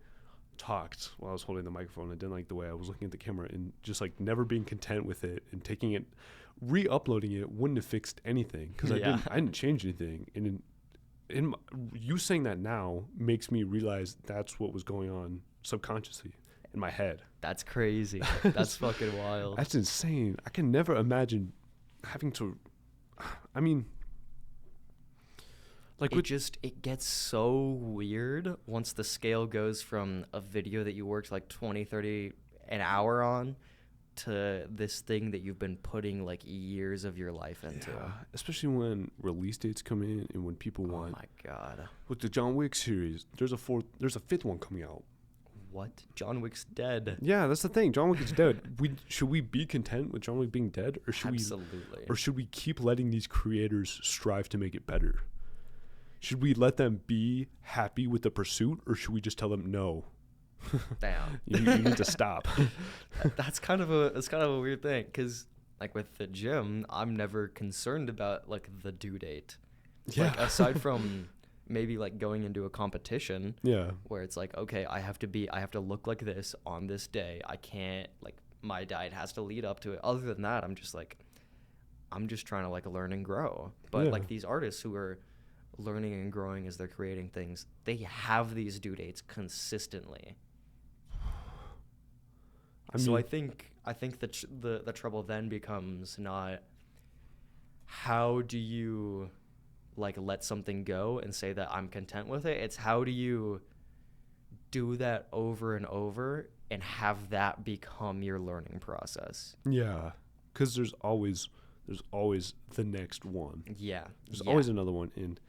talked while I was holding the microphone. I didn't like the way I was looking at the camera, and just like never being content with it and taking it, re-uploading it wouldn't have fixed anything because I didn't change anything. And you saying that now makes me realize that's what was going on subconsciously in my head. That's crazy. That's fucking wild. That's insane. I can never imagine having to, I mean, like it gets so weird once the scale goes from a video that you worked like 20, 30 an hour on to this thing that you've been putting like years of your life into. Yeah, especially when release dates come in and when people want. Oh my God. With the John Wick series, there's a fifth one coming out. What? John Wick's dead. Yeah, that's the thing. John Wick is dead. Should we be content with John Wick being dead, or should we keep letting these creators strive to make it better? Should we let them be happy with the pursuit, or should we just tell them no? Damn. you need to stop. That's kind of a weird thing, because like with the gym, I'm never concerned about like the due date. Yeah. Like aside from maybe like going into a competition, yeah, where it's like, okay, I have to look like this on this day. I can't, like, my diet has to lead up to it. Other than that, I'm just trying to like learn and grow. But like these artists who are learning and growing as they're creating things, they have these due dates consistently. So I think that the trouble then becomes not how do you like let something go and say that I'm content with it. It's how do you do that over and over and have that become your learning process. Yeah, because there's always the next one. Yeah, there's always another one. And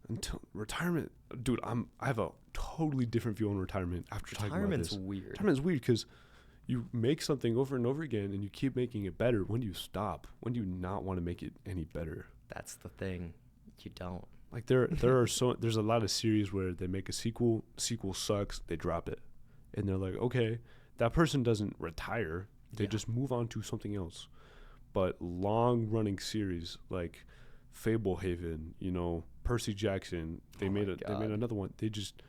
until retirement, dude, I have a totally different view on retirement after talking about this. Retirement's weird because you make something over and over again and you keep making it better. When do you stop? When do you not want to make it any better? That's the thing. You don't. Like there's a lot of series where they make a sequel sucks, they drop it. And they're like, okay, that person doesn't retire. They just move on to something else. But long running series like Fablehaven, Percy Jackson, they made another one. They just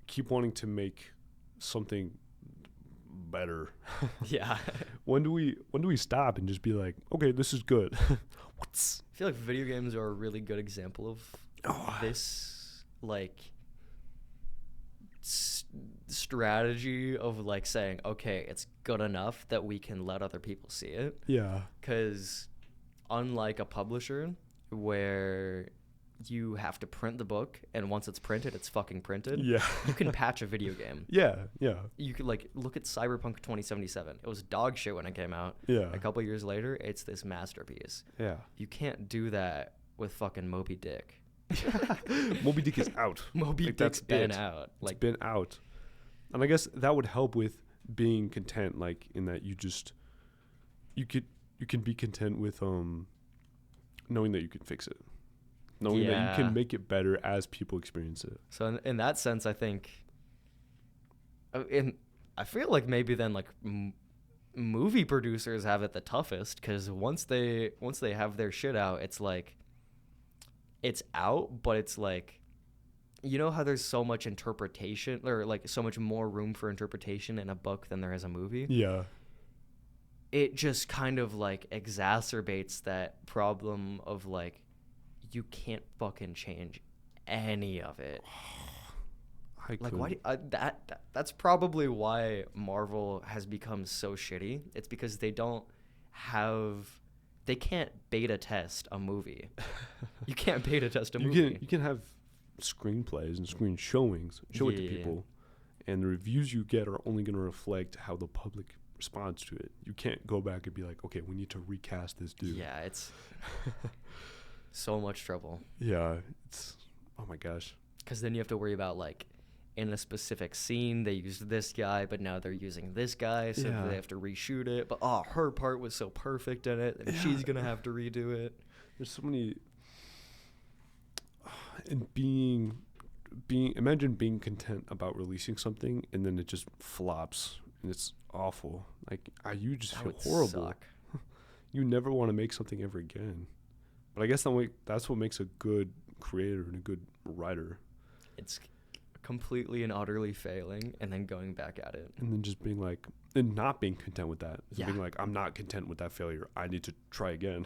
keep wanting to make something better. Yeah. When do we stop and just be like, okay, this is good? I feel like video games are a really good example of this, like, strategy of like saying, okay, it's good enough that we can let other people see it. Yeah. Because unlike a publisher where you have to print the book and once it's printed, it's fucking printed. Yeah. You can patch a video game. Yeah. You could like look at Cyberpunk 2077. It was dog shit when it came out. Yeah. A couple years later, it's this masterpiece. Yeah. You can't do that with fucking Moby Dick. Moby Dick is out. Moby Dick's been out. It's been out. And I guess that would help with being content, like in that you can be content with knowing that you can fix it. Knowing that you can make it better as people experience it. So in that sense, I think, I feel like maybe then like movie producers have it the toughest, because once they have their shit out, it's like it's out, but it's like, you know how there's so much interpretation or like so much more room for interpretation in a book than there is a movie? Yeah. It just kind of like exacerbates that problem of like, you can't fucking change any of it. That's probably why Marvel has become so shitty. It's because they don't they can't beta test a movie. You can't beta test a movie. You can have screenplays and screen showings, show it to people, and the reviews you get are only going to reflect how the public responds to it. You can't go back and be like, okay, we need to recast this dude. Yeah, it's so much trouble. Yeah, it's, oh my gosh. Because then you have to worry about, like, in a specific scene, they used this guy, but now they're using this guy, so they have to reshoot it. But, her part was so perfect in it, and she's going to have to redo it. There's so many... And imagine being content about releasing something, and then it just flops, and it's awful. Like, you just feel horrible. Suck. You never want to make something ever again. But I guess that's what makes a good creator and a good writer. It's completely and utterly failing and then going back at it. And then just being like, and not being content with that. Yeah. Being like, I'm not content with that failure. I need to try again.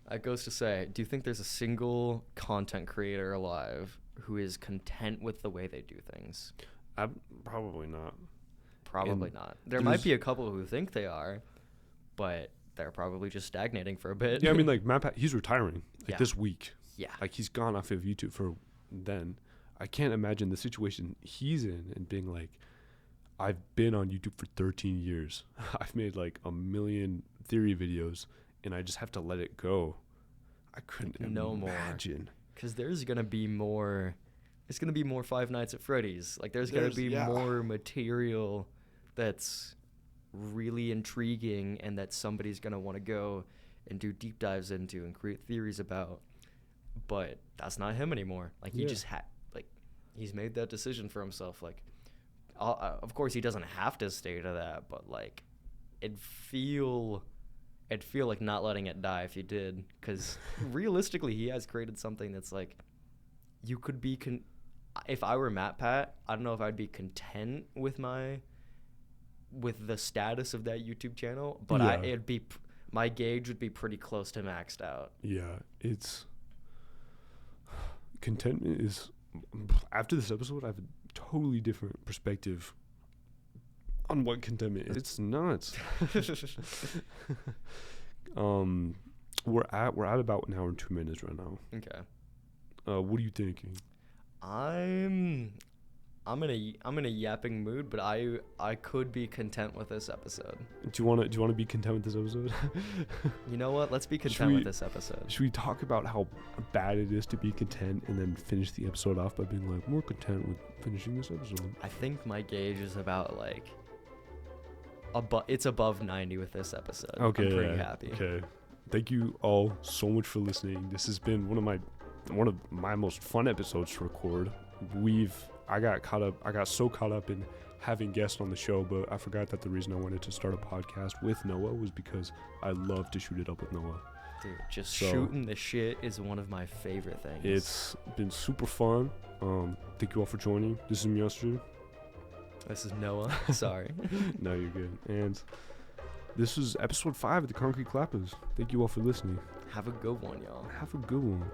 That goes to say, do you think there's a single content creator alive who is content with the way they do things? Probably not. Probably not. There might be a couple who think they are, but they're probably just stagnating for a bit. Yeah, I mean, like, he's retiring this week. Yeah. Like, he's gone off of YouTube for then. I can't imagine the situation he's in and being like, I've been on YouTube for 13 years. I've made like 1 million theory videos, and I just have to let it go. I couldn't imagine. Because there's going to be more. It's going to be more Five Nights at Freddy's. Like, there's going to be more material that's really intriguing and that somebody's going to want to go and do deep dives into and create theories about. But that's not him anymore. Like, he just he's made that decision for himself. Like, of course, he doesn't have to stay to that, but, like, it'd feel like not letting it die if he did. Because realistically, he has created something that's, like, you could be... if I were Matt Pat, I don't know if I'd be content with the status of that YouTube channel, but my gauge would be pretty close to maxed out. Yeah, it's... Contentment is... After this episode, I have a totally different perspective on what contentment is. It's nuts. We're at about an hour and 2 minutes right now. Okay. What are you thinking? I'm in a yapping mood, but I could be content with this episode. Do you want to be content with this episode? You know what? Let's be content with this episode. Should we talk about how bad it is to be content and then finish the episode off by being like, we're content with finishing this episode? I think my gauge is about like it's above 90 with this episode. Okay, I'm pretty happy. Okay. Thank you all so much for listening. This has been one of my most fun episodes to record. I got so caught up in having guests on the show, but I forgot that the reason I wanted to start a podcast with Noah was because I love to shoot it up with Noah. Dude, shooting the shit is one of my favorite things. It's been super fun. Thank you all for joining. This is Mjøster. This is Noah. Sorry. No, you're good. And this is episode 5 of the Concrete Clappas. Thank you all for listening. Have a good one, y'all. Have a good one.